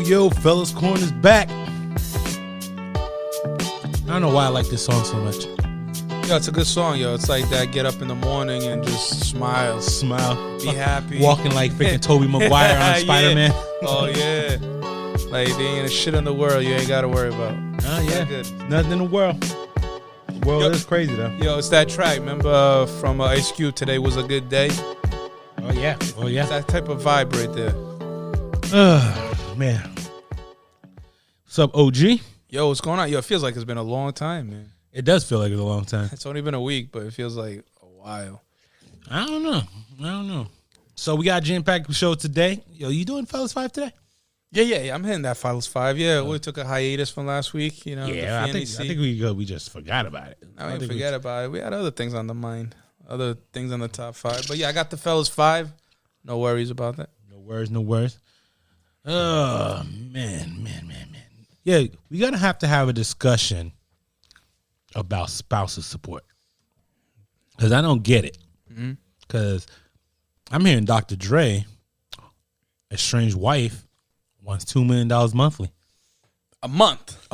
Yo, Fellas Corner's back. I don't know why I like this song so much. Yo, it's a good song, yo. It's like that get up in the morning and just smile. Smile. Be happy. Walking like freaking Tobey Maguire on Spider-Man. Oh, yeah. Like, there ain't a shit in the world you ain't got to worry about. Oh, yeah. Good. Nothing in the world. The world is crazy, though. Yo, it's that track. Remember from Ice Cube, Today Was a Good Day? Oh, yeah. It's that type of vibe right there. Man. What's up, OG? Yo, what's going on? Yo, it feels like it's been a long time, man. It does feel like it's a long time. It's only been a week, but it feels like a while. I don't know. So we got a jam-packed show today. Yo, you doing Fellas 5 today? Yeah. I'm hitting that Fellas 5. Yeah, we took a hiatus from last week. You know. Yeah, I think we just forgot about it. I didn't forget about it. We had other things on the mind, other things on the top 5. But yeah, I got the Fellas 5. No worries about that. No worries. Oh, man. Yeah, we're going to have a discussion about spousal support. Because I don't get it. Because I'm hearing Dr. Dre, estranged wife, wants $2 million monthly. A month?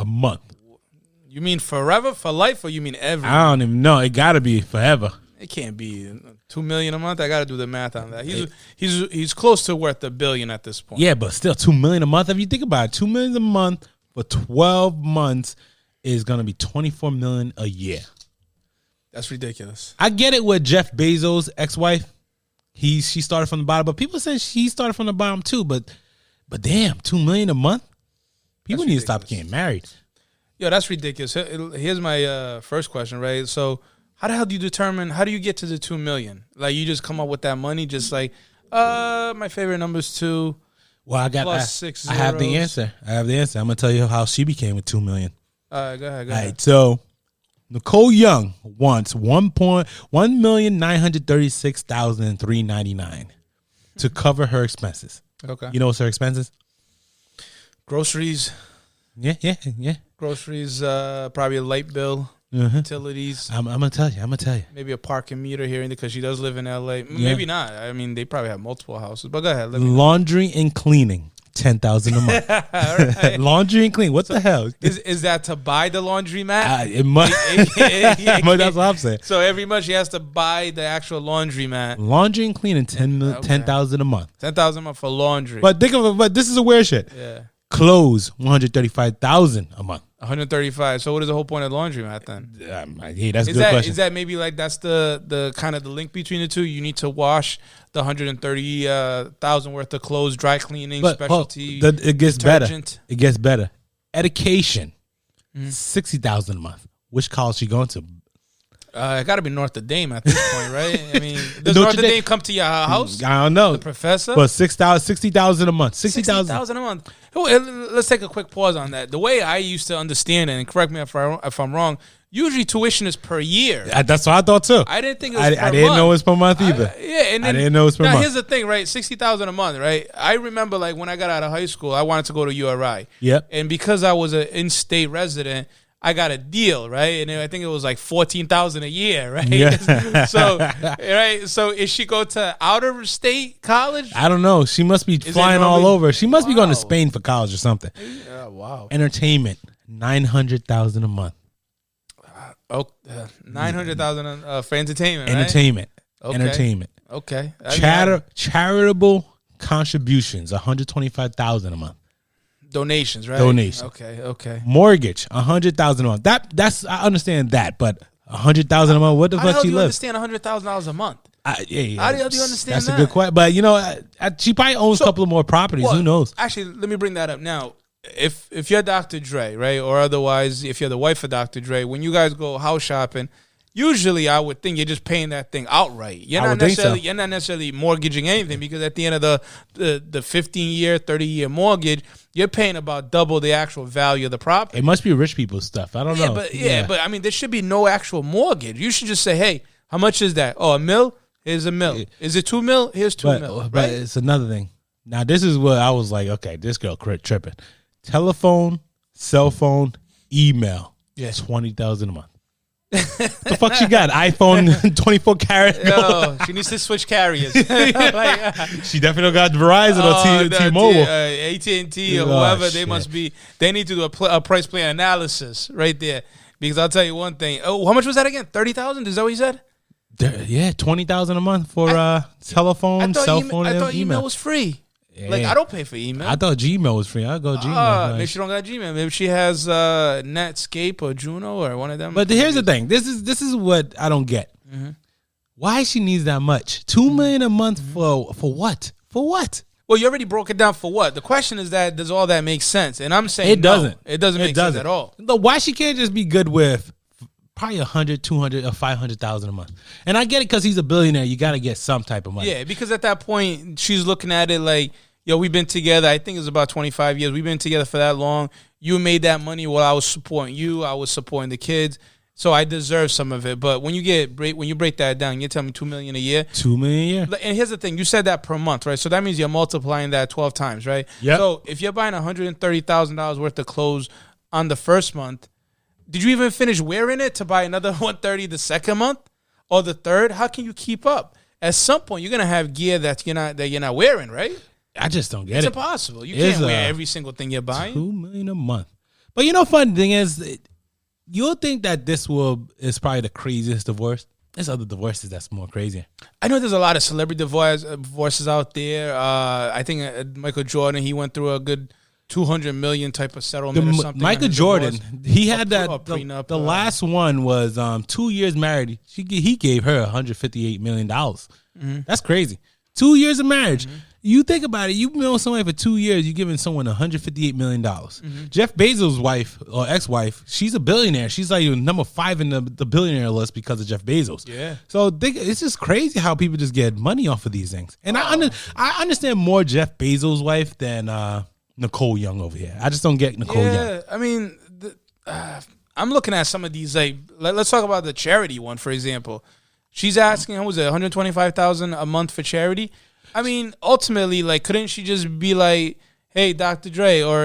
You mean forever, for life, or you mean ever? I don't even know. It got to be forever. It can't be $2 million a month. I got to do the math on that. He's close to worth $1 billion at this point. Yeah, but still $2 million a month. If you think about it, $2 million a month for 12 months is going to be $24 million a year. That's ridiculous. I get it with Jeff Bezos' ex-wife. She started from the bottom, but people say she started from the bottom too. But damn, $2 million a month. People need to stop getting married. Yo, that's ridiculous. Here's my first question, right? So, how the hell do you get to the $2 million? Like, you just come up with that money, just like, my favorite number is 2. Well, plus 6 zeros. I have the answer. I'm gonna tell you how she became with $2 million. All right, go ahead. All right, so Nicole Young wants $1,936,399 to cover her expenses. Okay. You know what's her expenses? Groceries. Yeah. Groceries, probably a light bill, utilities. I'm gonna tell you. Maybe a parking meter here because she does live in LA. Maybe not. I mean, they probably have multiple houses. But go ahead. Laundry and cleaning, $10,000 a month. Right. Laundry and cleaning. What the hell? Is that to buy the laundromat? It must. That's what I'm saying. So every month she has to buy the actual laundromat. Laundry and cleaning, $10,000 a month. $10,000 a month for laundry. But think of it. But this is a weird shit. Yeah. Clothes, $135,000 a month. 135. So what is the whole point of laundromat then? Yeah, that's a good question. Is that maybe like that's the kind of the link between the two? You need to wash the 130,000 worth of clothes, dry cleaning, specialty. It gets detergent. better. It gets better. Education, $60,000 a month. Which college she going to? It got to be Notre Dame at this point, right? I mean, does Notre Dame come to your house? I don't know. The professor? But $60,000 a month. $60,000 a month. Let's take a quick pause on that. The way I used to understand it, and correct me if I'm wrong, usually tuition is per year. That's what I thought too. I didn't think it was per month. I didn't know it was per month either. I didn't know it was per month. Here's the thing, right? $60,000 a month, right? I remember like when I got out of high school, I wanted to go to URI. Yep. And because I was an in-state resident, I got a deal, right? And I think it was like $14,000 a year, right? Yeah. So, right. So, is she go to outer state college? I don't know. She must be flying all over. She must be going to Spain for college or something. Yeah, wow. Entertainment, $900,000 a month. $900,000 for entertainment. Entertainment. Right? Okay. Entertainment. Okay. Charitable contributions, $125,000 a month. Donations, right? Donations. Okay. Mortgage, $100,000 a month. That's I understand that, but $100,000 a month. What the fuck she live? How do you understand $100,000 a month? Yeah. How do you understand that? That's a good question. But she probably owns a couple of more properties. Who knows? Actually, let me bring that up now. If you're Dr. Dre, right, or otherwise, if you're the wife of Dr. Dre, when you guys go house shopping, usually I would think you're just paying that thing outright. You're not necessarily mortgaging anything because at the end of the 15-year, 30-year mortgage, you're paying about double the actual value of the property. It must be rich people's stuff. I don't know. But I mean, there should be no actual mortgage. You should just say, hey, how much is that? Oh, $1 million? Here's $1 million. Is it $2 million? Here's $2 million. Right? But it's another thing. Now, this is what I was like, okay, this girl tripping. Telephone, cell phone, email. Yeah. $20,000 a month. The fuck she got? iPhone 24 karat? Yo, she needs to switch carriers. She definitely got Verizon or T-Mobile. AT&T or whoever. They must be. They need to do a price plan analysis right there. Because I'll tell you one thing. Oh, how much was that again? 30,000? Is that what you said? Yeah, $20,000 a month for telephone, cell phone, I thought email. Email was free. Yeah. Like, I don't pay for email. I thought Gmail was free. I'll go Gmail. Maybe she don't got Gmail. Maybe she has Netscape or Juno or one of them. But here's the thing. This is what I don't get. Mm-hmm. Why she needs that much? $2 million a month for what? For what? Well, you already broke it down for what? The question is that does all that make sense? And I'm saying it doesn't. It doesn't make sense at all. Why she can't just be good with probably 100, 200, or 500,000 a month? And I get it because he's a billionaire. You got to get some type of money. Yeah, because at that point she's looking at it like, yo, we've been together. I think it's about 25 years. We've been together for that long. You made that money while I was supporting you. I was supporting the kids. So I deserve some of it. But when you break that down, you tell me $2 million a year. $2 million a year. And here's the thing: you said that per month, right? So that means you're multiplying that 12 times, right? Yeah. So if you're buying $130,000 worth of clothes on the first month, did you even finish wearing it to buy another $130,000 the second month or the third? How can you keep up? At some point, you're gonna have gear that you're not wearing, right? I just don't get it's it. It's impossible. You can't wear every single thing you're buying. $2 million a month. But fun thing is, you'll think that this is probably the craziest divorce. There's other divorces that's more crazy. I know there's a lot of celebrity divorces out there. I think Michael Jordan, he went through a good $200 million type of settlement or something. Michael Jordan, he had that. Prenup, the last one was 2 years married. He gave her $158 million. Mm-hmm. That's crazy. 2 years of marriage. Mm-hmm. You think about it. You've known somebody for 2 years. You're giving someone $158 million. Mm-hmm. Jeff Bezos' wife or ex-wife, she's a billionaire. She's like number 5 in the billionaire list because of Jeff Bezos. Yeah. So it's just crazy how people just get money off of these things. And I understand more Jeff Bezos' wife than Nicole Young over here. I just don't get Nicole Young. Yeah, I mean, I'm looking at some of these. Like, let's talk about the charity one, for example. She's asking, what was it, $125,000 a month for charity? I mean, ultimately, like, couldn't she just be like, hey, Dr. Dre, or,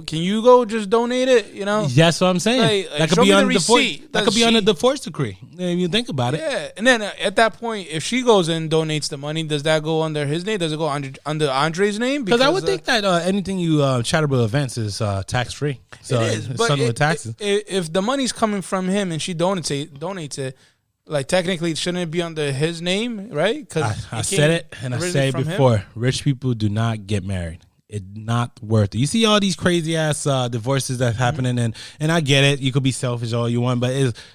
can you go just donate it, That's what I'm saying. Like, that could be on the divorce. That could be on the divorce decree. If you think about it. Yeah, and then at that point, if she goes and donates the money, does that go under his name? Does it go under Andre's name? Because I would think that anything you charitable events is tax free. So it is, but with taxes. If the money's coming from him and she donates it, like, technically, shouldn't it be under his name, right? Because I said it, and I said it before. Him. Rich people do not get married. It's not worth it. You see all these crazy ass divorces that's happening, and I get it. You could be selfish all you want, but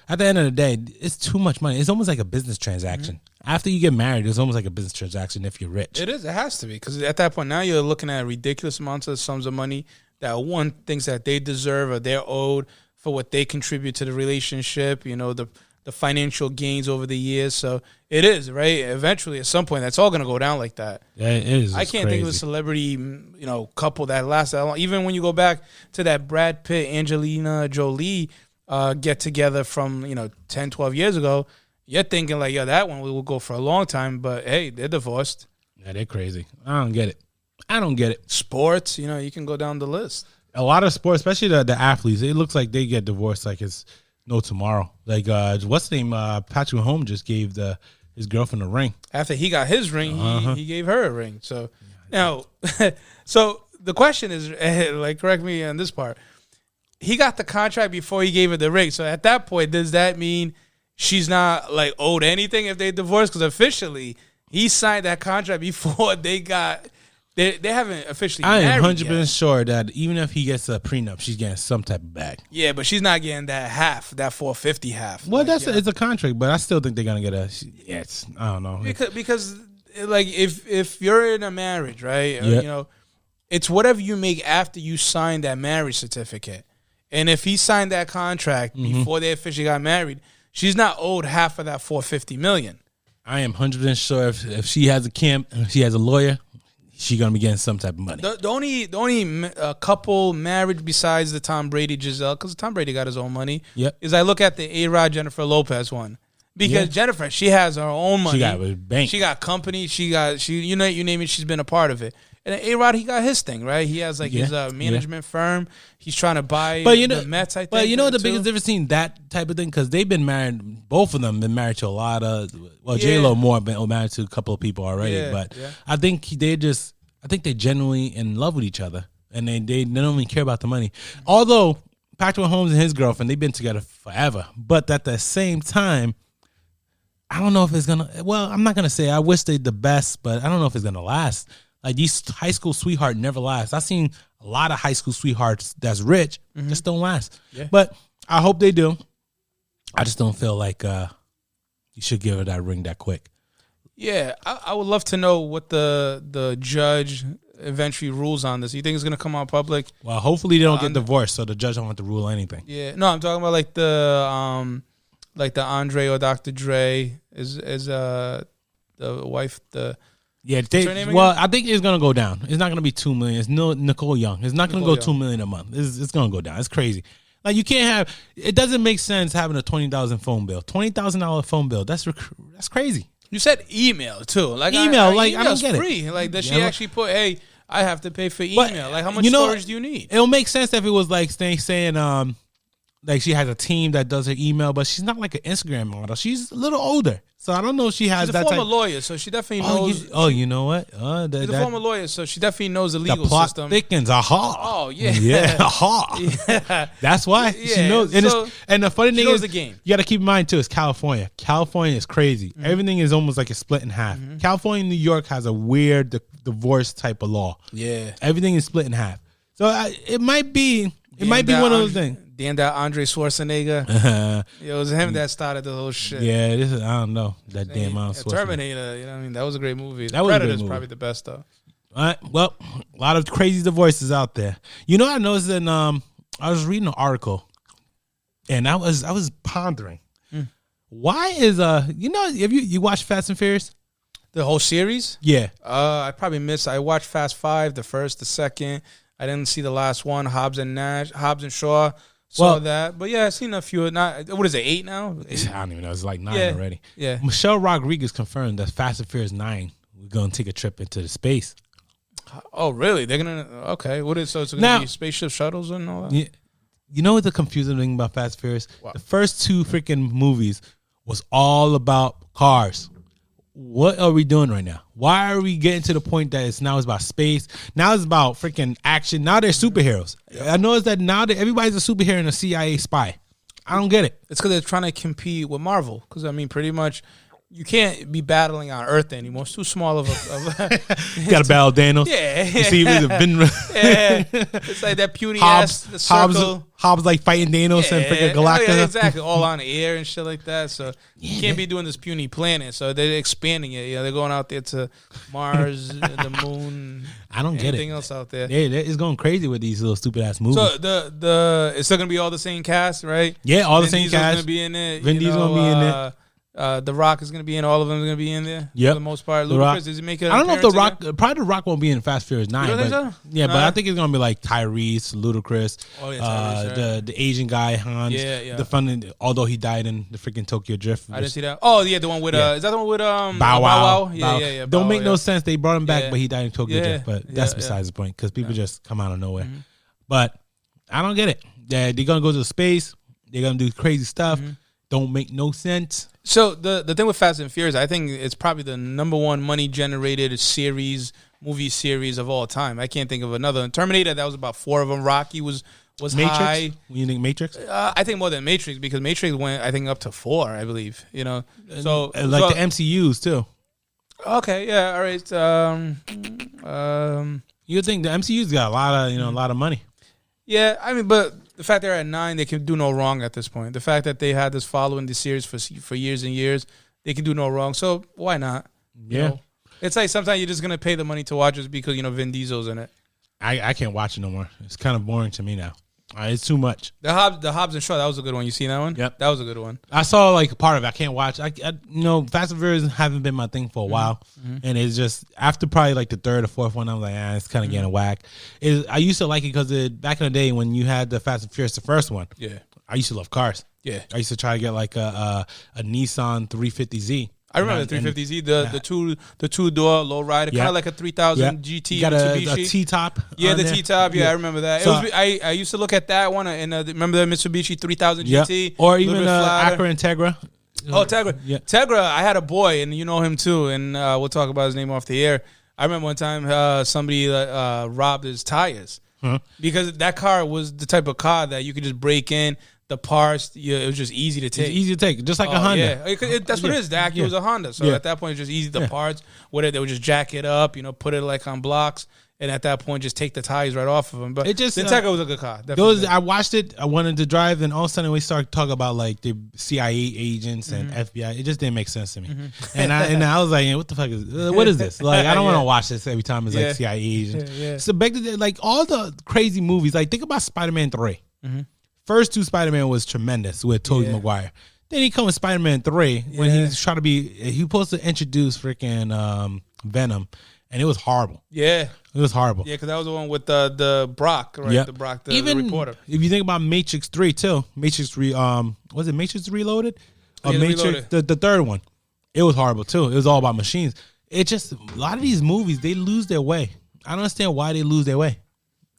at the end of the day, it's too much money. It's almost like a business transaction. Mm-hmm. After you get married, it's almost like a business transaction if you're rich. It is. It has to be, because at that point now you're looking at ridiculous amounts of sums of money that one thinks that they deserve or they're owed for what they contribute to the relationship. The financial gains over the years. So it is, right? Eventually, at some point, that's all going to go down like that. Yeah, it is. I can't think of a celebrity, couple that lasts that long. Even when you go back to that Brad Pitt, Angelina Jolie get together from, 10, 12 years ago, you're thinking like, yeah, that one will go for a long time. But, hey, they're divorced. Yeah, they're crazy. I don't get it. Sports, you can go down the list. A lot of sports, especially the athletes, it looks like they get divorced like it's no tomorrow. Like, what's the name? Patrick Mahomes just gave his girlfriend a ring. After he got his ring, he gave her a ring. So now, so the question is, like, correct me on this part. He got the contract before he gave her the ring. So at that point, does that mean she's not like owed anything if they divorce? Because officially, he signed that contract before they got. They haven't officially married yet. I am 100% sure that even if he gets a prenup, she's getting some type of bag. Yeah, but she's not getting that half, that $450 half. Well, it's a contract, but I still think they're gonna get I don't know. Because like if you're in a marriage, right? Yep. It's whatever you make after you sign that marriage certificate. And if he signed that contract before they officially got married, she's not owed half of that $450 million. I am 100% sure if she has a camp, if she has a lawyer, she's gonna be getting some type of money. The only couple marriage besides the Tom Brady Giselle, because Tom Brady got his own money. Yep. Is I look at the A-Rod Jennifer Lopez one, because Jennifer, she has her own money. She got a bank. She got company. You name it. She's been a part of it. And A-Rod, he got his thing, right? He has like his management firm. He's trying to buy the Mets, I think. But you know the biggest difference between that type of thing? Because they've been married, both of them been married to a lot of, J-Lo more been married to a couple of people already. But I think they're genuinely in love with each other. And they don't even care about the money. Although Patrick Mahomes and his girlfriend, they've been together forever. But at the same time, I don't know if it's going to, I'm not going to say I wish they the best, but I don't know if it's going to last. Like these high school sweethearts never last. I've seen a lot of high school sweethearts that's rich, just don't last. Yeah. But I hope they do. I just don't feel like you should give her that ring that quick. Yeah, I would love to know what the judge eventually rules on this. You think it's going to come out public? Well, hopefully they don't get divorced, so the judge don't have to rule anything. Yeah, no, I'm talking about like the Andre or Dr. Dre is the wife. I think it's gonna go down. It's not gonna be $2 million. It's Nicole Young. It's not gonna go $2 million a month. It's gonna go down. It's crazy. Like you can't have. It doesn't make sense having a $20,000 phone bill. $20,000 phone bill. That's crazy. You said email too. Like I don't get free. it. Like does she actually put? Hey, I have to pay for email. Like how much storage do you need? It'll make sense if it was like saying like she has a team that does her email, but she's not like an Instagram model. She's a little older, so I don't know if she has that. She's a former lawyer, so she definitely knows. You know what? She's a former lawyer, so she definitely knows the legal the plot system. Thickens. Aha. Oh yeah, yeah. Aha. Yeah. That's why she knows. And the funny thing is, the game. You got to keep in mind too, is California. California is crazy. Mm-hmm. Everything is almost like a split in half. Mm-hmm. California and New York has a weird divorce type of law. Yeah, everything is split in half. So it might be. It might be one of those things. Then that Andre Schwarzenegger. It was him that started the whole shit. Yeah, I don't know. That damn Schwarzenegger. Terminator, you know what I mean? That was a great movie. Predator's probably the best, though. All right. Well, a lot of crazy divorces out there. You know, I noticed that I was reading an article, and I was pondering. Why is, have you watched Fast and Furious? The whole series? Yeah. I probably missed. I watched Fast 5, the first, the second. I didn't see the last one, Hobbs and Shaw. Saw that. But yeah, I've seen a few. What is it, 8 now? 8? I don't even know. It's like 9 already. Yeah. Michelle Rodriguez confirmed that Fast and Furious 9, we're going to take a trip into the space. Oh, really? They're going to, okay. So it's going to be spaceship shuttles and all that? Yeah. You know what the confusing thing about Fast and Furious? Wow. The first 2 freaking movies was all about cars. What are we doing right now? Why are we getting to the point that it's about space? Now it's about freaking action. Now they're superheroes. I noticed that now that everybody's a superhero and a CIA spy. I don't get it. It's because they're trying to compete with Marvel. Because, I mean, pretty much you can't be battling on Earth anymore. It's too small of a you got to battle Thanos. Yeah. You see, it's like that puny ass circle. Hobbs like fighting Thanos and freaking Galactus. Yeah, exactly. All on the air and shit like that. So you can't be doing this puny planet. So they're expanding it. They're going out there to Mars, the moon. I don't get it. Anything else out there? It's going crazy with these little stupid ass movies. So it's still gonna be all the same cast, right? Yeah, all the same cast. Gonna be in it. Vin Diesel's gonna be in it. The Rock is going to be in. All of them are going to be in there. Yeah, for the most part. Ludacris, does he make it? I don't know if the Rock. Probably the Rock won't be in Fast Furious 9. You don't think so? Yeah, but I think it's going to be like Tyrese, Ludacris, the Asian guy Hans. Yeah. The fun, although he died in the freaking Tokyo Drift. I didn't see that. Oh yeah, the one with is that the one with Bow Wow? Yeah. Don't make no sense. They brought him back, but he died in Tokyo Drift. But that's besides the point because people just come out of nowhere. Mm-hmm. But I don't get it. They're going to go to space. They're going to do crazy stuff. Mm-hmm. Don't make no sense. So the thing with Fast and Furious, I think it's probably the number one money generated movie series of all time. I can't think of another. Terminator, that was about 4 of them. Rocky was Matrix? high. You think Matrix? I think more than Matrix because Matrix went, I think, up to 4, I believe. So the MCUs too. Okay, yeah, all right. You think the MCU's got a lot of money? Yeah, I mean, but the fact they're at 9, they can do no wrong at this point. The fact that they had this following the series for years and years, they can do no wrong. So why not? Yeah. It's like sometimes you're just going to pay the money to watch it because, Vin Diesel's in it. I can't watch it no more. It's kind of boring to me now. It's too much. The Hobbs and Shaw, that was a good one. You seen that one? Yep. That was a good one. I saw like part of it. I can't watch. Fast and Furious haven't been my thing for a while. Mm-hmm. And it's just, after probably like the 3rd or 4th one, I'm like, it's kind of getting whack. I used to like it because back in the day when you had the Fast and Furious, the first one, yeah, I used to love cars. Yeah. I used to try to get like a Nissan 350Z. I remember the 350Z, the two door low rider, kind of like a 3000 GT. You got a T top. Yeah, the T top. Yeah, I remember that. So, I used to look at that one and remember the Mitsubishi 3000 GT, or even Acura Integra. Oh, Tegra. Yeah. Tegra, I had a boy, and you know him too, and we'll talk about his name off the air. I remember one time somebody robbed his tires because that car was the type of car that you could just break in. The parts, it was just easy to take. It's easy to take, just like a Honda. Yeah, that's what it is. The Acura was a Honda, so at that point, it was just easy. The parts, they would just jack it up, put it like on blocks, and at that point, just take the tires right off of them. But the Tegra was a good car. I watched it. I wanted to drive, and all of a sudden, we started talking about like the CIA agents and FBI. It just didn't make sense to me, and I was like, "What the fuck what is this? Like, I don't want to watch this every time it's like CIA agents." So back to like all the crazy movies. Like, think about Spider-Man 3. First two Spider-Man was tremendous with Tobey Maguire. Then he comes with Spider-Man 3 when he's trying to he was supposed to introduce freaking Venom, and it was horrible. Yeah. It was horrible. Yeah, because that was the one with the Brock, right? Yep. The Brock, the reporter. If you think about Matrix 3 too, Matrix 3, was it Matrix Reloaded? Matrix, the third one. It was horrible too. It was all about machines. It just, a lot of these movies, they lose their way. I don't understand why they lose their way.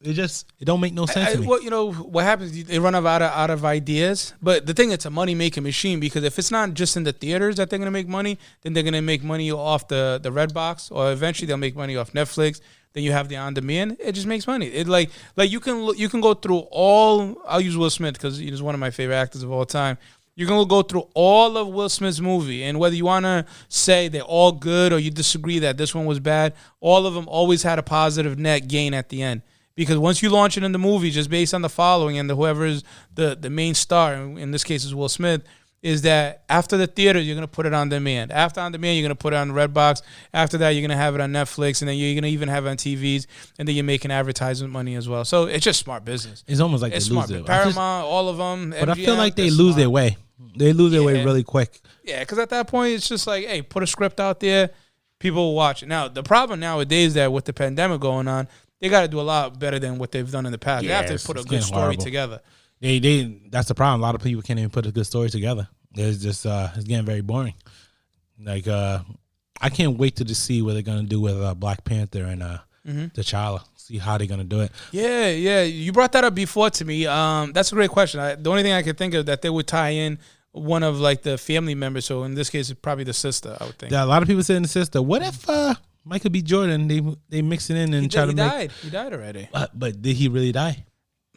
It don't make no sense to me. Well, what happens? They run out of ideas. But the thing, it's a money making machine because if it's not just in the theaters that they're gonna make money, then they're gonna make money off the Redbox, or eventually they'll make money off Netflix. Then you have the on demand. It just makes money. It like you can go through all. I'll use Will Smith because he's one of my favorite actors of all time. You can go through all of Will Smith's movie, and whether you want to say they're all good or you disagree that this one was bad, all of them always had a positive net gain at the end. Because once you launch it in the movie, just based on the following and whoever is the main star, in this case is Will Smith, is that after the theater, you're going to put it on demand. After on demand, you're going to put it on Redbox. After that, you're going to have it on Netflix, and then you're going to even have it on TVs, and then you're making advertisement money as well. So it's just smart business. It's almost like it's they lose it. Paramount, all of them. But MGM, I feel like they lose their way. They lose their way really quick. Yeah, because at that point, it's just like, hey, put a script out there. People will watch it. Now, the problem nowadays is that with the pandemic going on, they got to do a lot better than what they've done in the past. They have to put a good story together. That's the problem. A lot of people can't even put a good story together. It's just it's getting very boring. Like I can't wait to just see what they're gonna do with Black Panther and T'Challa. See how they're gonna do it. Yeah. You brought that up before to me. That's a great question. The only thing I could think of that they would tie in one of like the family members. So in this case, it's probably the sister. I would think. Yeah, a lot of people saying the sister. What if Michael B. Jordan, they mix it in and try to make... He died already. But did he really die?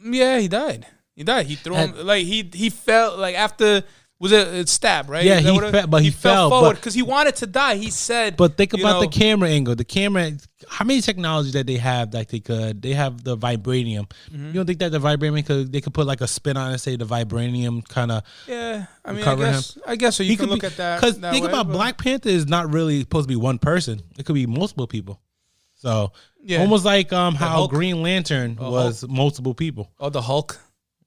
Yeah, he died. He threw him... Like, he fell... Like, after... Was it stab, right? Yeah, he fell forward because he wanted to die. He said... But think about the camera angle. The camera... How many technologies that they have that they have the vibranium. You don't think that the vibranium they could put like a spin on it and say the vibranium kind of... Yeah, I mean, I guess so. You can look at that. Because think about Black Panther is not really supposed to be one person. It could be multiple people. So, almost like how Hulk. Green Lantern was Hulk. Multiple people. Oh, the Hulk?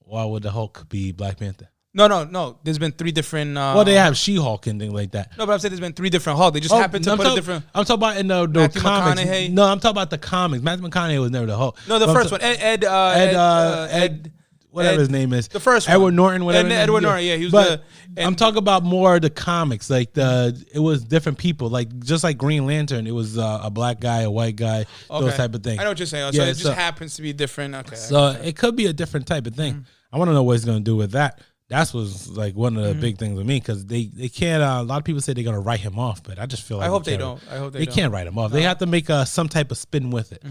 Why would the Hulk be Black Panther? No. There's been 3 different... well, they have She-Hulk and things like that. No, but I'm saying there's been 3 different Hulk. They just happened to put a different... I'm talking about in the comics. McConaughey. No, I'm talking about the comics. Matthew McConaughey was never the Hulk. No, the first one. Ed... Whatever his name is. The first one. Edward Norton, whatever. Edward Norton, yeah. He was but I'm talking about more the comics. Like, it was different people. Like, just like Green Lantern, it was a black guy, a white guy, those type of things. I know what you're saying. So it just happens to be different. Okay. So it could be a different type of thing. I want to know what he's going to do with that. That was like one of the big things with me because they can't. A lot of people say they're gonna write him off, but I just feel like I hope they don't. They can't write him off. No. They have to make some type of spin with it.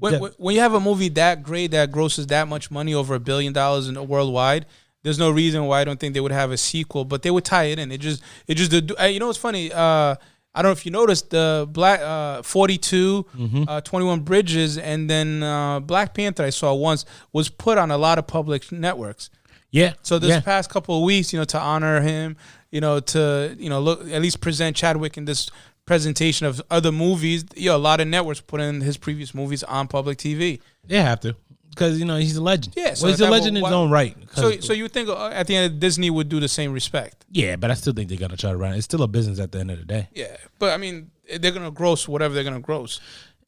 When you have a movie that great that grosses that much money, over $1 billion worldwide, there's no reason why I don't think they would have a sequel. But they would tie it in. It just you know what's funny? I don't know if you noticed the Black 42, 21 Bridges, and then Black Panther I saw once was put on a lot of public networks. Yeah. So this past couple of weeks, to honor him, to look at least present Chadwick in this presentation of other movies. A lot of networks put in his previous movies on public TV. They have to because he's a legend. Yeah, so he's a legend in his own right. So you think at the end Disney would do the same respect? Yeah, but I still think they're gonna try to run it. It's still a business at the end of the day. Yeah, but I mean they're gonna gross whatever they're gonna gross.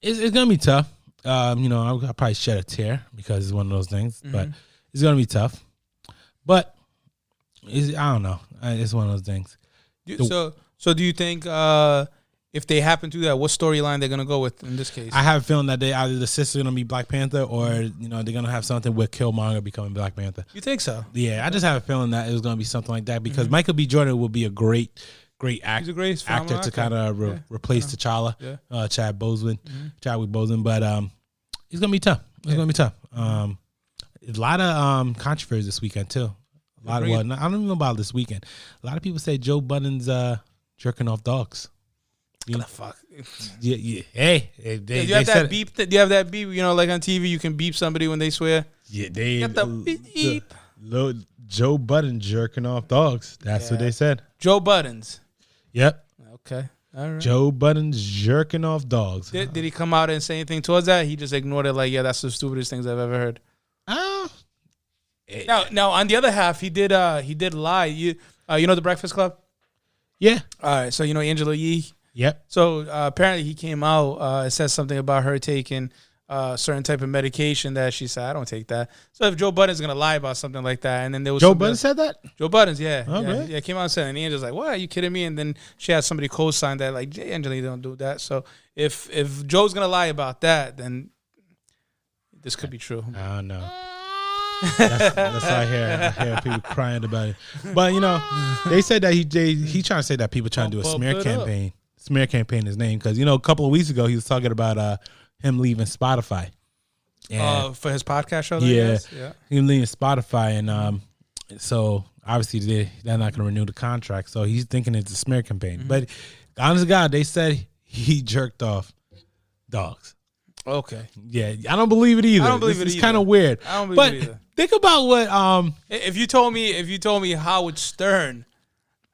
It's gonna be tough. I'll probably shed a tear because it's one of those things, but it's gonna be tough. But I don't know. It's one of those things. So do you think if they happen to do that, what storyline they're gonna go with in this case? I have a feeling that either the sister's gonna be Black Panther or they're gonna have something with Killmonger becoming Black Panther. You think so? Yeah, I just have a feeling that it was gonna be something like that because Michael B. Jordan will be a great He's a great actor to kind of replace T'Challa, Chadwick Boseman. But it's gonna be tough. It's gonna be tough. A lot of controversy this weekend too. I don't even know about this weekend. A lot of people say Joe Budden's jerking off dogs. What the fuck? Yeah. Hey, do you have that beep? Do you have that beep? Like on TV, you can beep somebody when they swear. Yeah, they got the beep. Joe Budden jerking off dogs. That's what they said. Joe Budden's. Yep. Okay. All right. Joe Budden's jerking off dogs. Did he come out and say anything towards that? He just ignored it. Like, yeah, that's the stupidest things I've ever heard. Now on the other half, he did lie. You know The Breakfast Club? Yeah. All right. So Angela Yee. Yep. So apparently he came out. It says something about her taking certain type of medication that she said, I don't take that. So if Joe Budden's gonna lie about something like that, and then there was Joe Budden said that? Joe Budden's, yeah. Okay. Yeah, came out and said, and Angela's like, what, are you kidding me? And then she had somebody co-sign that, like, Angela, don't do that. So if Joe's gonna lie about that, then this could be true. I don't know. That's what I hear people crying about it. But they said that he trying to say that people trying to do a smear campaign. Smear campaign his name because a couple of weeks ago he was talking about him leaving Spotify. For his podcast show. Yeah, him leaving Spotify, and so obviously they're not going to renew the contract. So he's thinking it's a smear campaign. Mm-hmm. But honest to God, they said he jerked off dogs. Okay. Yeah, I don't believe it either. I don't believe it either. It's kind of weird. I don't believe it either. Think about what if you told me Howard Stern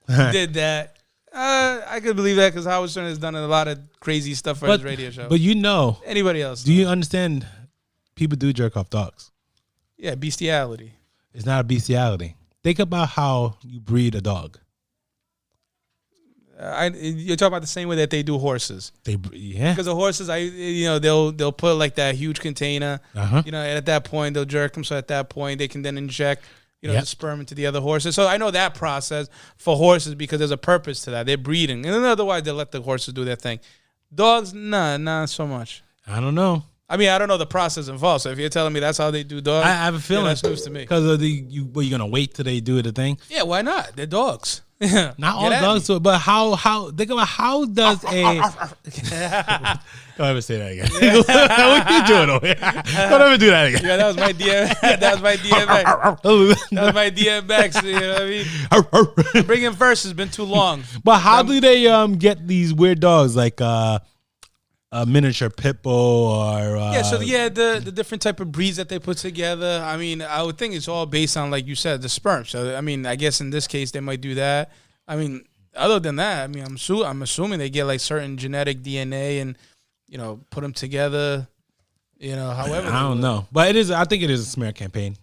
did that, I could believe that because Howard Stern has done a lot of crazy stuff for his radio show. But anybody else? Do you understand? People do jerk off dogs. Yeah, bestiality. It's not a bestiality. Think about how you breed a dog. You're talking about the same way that they do horses. Because the horses, they'll put like that huge container. And at that point they'll jerk them. So at that point they can then inject, the sperm into the other horses. So I know that process for horses because there's a purpose to that. They're breeding, and then otherwise they let the horses do their thing. Dogs, not so much. I don't know. I mean, I don't know the process involved. So if you're telling me that's how they do dogs, I have a feeling that's news to me. Because of you gonna wait till they do the thing? Yeah, why not? They're dogs. Not all dogs do it, but how think about how does a don't ever say that again. What are you doing over here? Don't ever do that again. Yeah, that was my DM. That was my DMX. That was my DMX. You know what I mean? Bringing verse has been too long. But how do they get these weird dogs like a miniature pit bull or the different type of breeds that they put together. I mean, I would think it's all based on, like you said, the sperm. So I mean, I guess in this case they might do that. I mean, other than that, I mean, I'm assuming they get like certain genetic DNA and put them together. However, I don't know, but I think it is a smear campaign.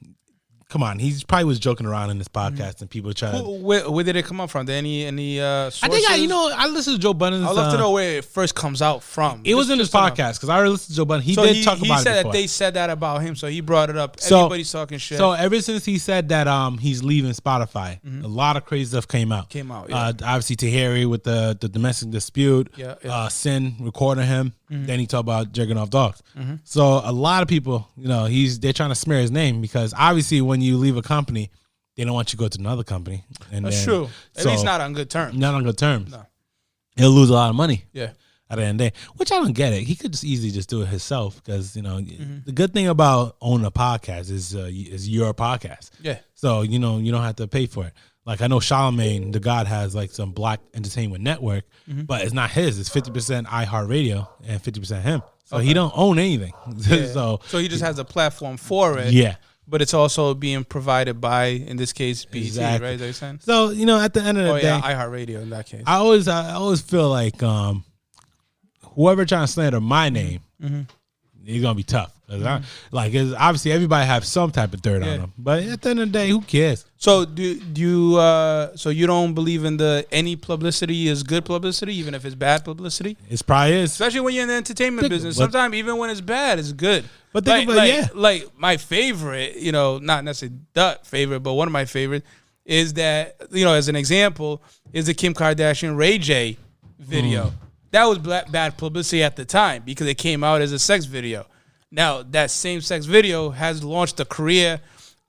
Come on, he probably was joking around in this podcast, and people try to. Where did it come up from? Did any sources? I think I listened to Joe Budden's. I'd love to know where it first comes out from. It was in his podcast because I already listened to Joe Budden. He did talk about it. He said that they said that about him, so he brought it up. Everybody's talking shit. So ever since he said that he's leaving Spotify, a lot of crazy stuff came out. Yeah. Obviously Tahiri with the domestic dispute. Sin recording him. Then he talked about jerking off dogs. So a lot of people, they're trying to smear his name because obviously when you leave a company, they don't want you to go to another company. And that's true. At least not on good terms. Not on good terms. No. He'll lose a lot of money. Yeah. At the end of the day, which I don't get it. He could just easily just do it himself because the good thing about owning a podcast is your podcast. Yeah. So you don't have to pay for it. Like I know Charlamagne the God has like some Black Entertainment Network, but it's not his. It's 50% iHeartRadio and 50% him. So he don't own anything. Yeah. so he just has a platform for it. Yeah. But it's also being provided by, in this case, BET, exactly. right? Is that what you're saying? So at the end of the day, iHeartRadio in that case. I always feel like whoever trying to slander my name, it's gonna be tough. Cause obviously everybody have some type of dirt on them, but at the end of the day, who cares? So do you? So you don't believe in any publicity is good publicity, even if it's bad publicity? It probably is, especially when you're in the entertainment business. Sometimes even when it's bad, it's good. But think like my favorite, not necessarily the favorite, but one of my favorites is that, as an example, is the Kim Kardashian Ray J video. That was bad publicity at the time because it came out as a sex video. Now, that same sex video has launched the career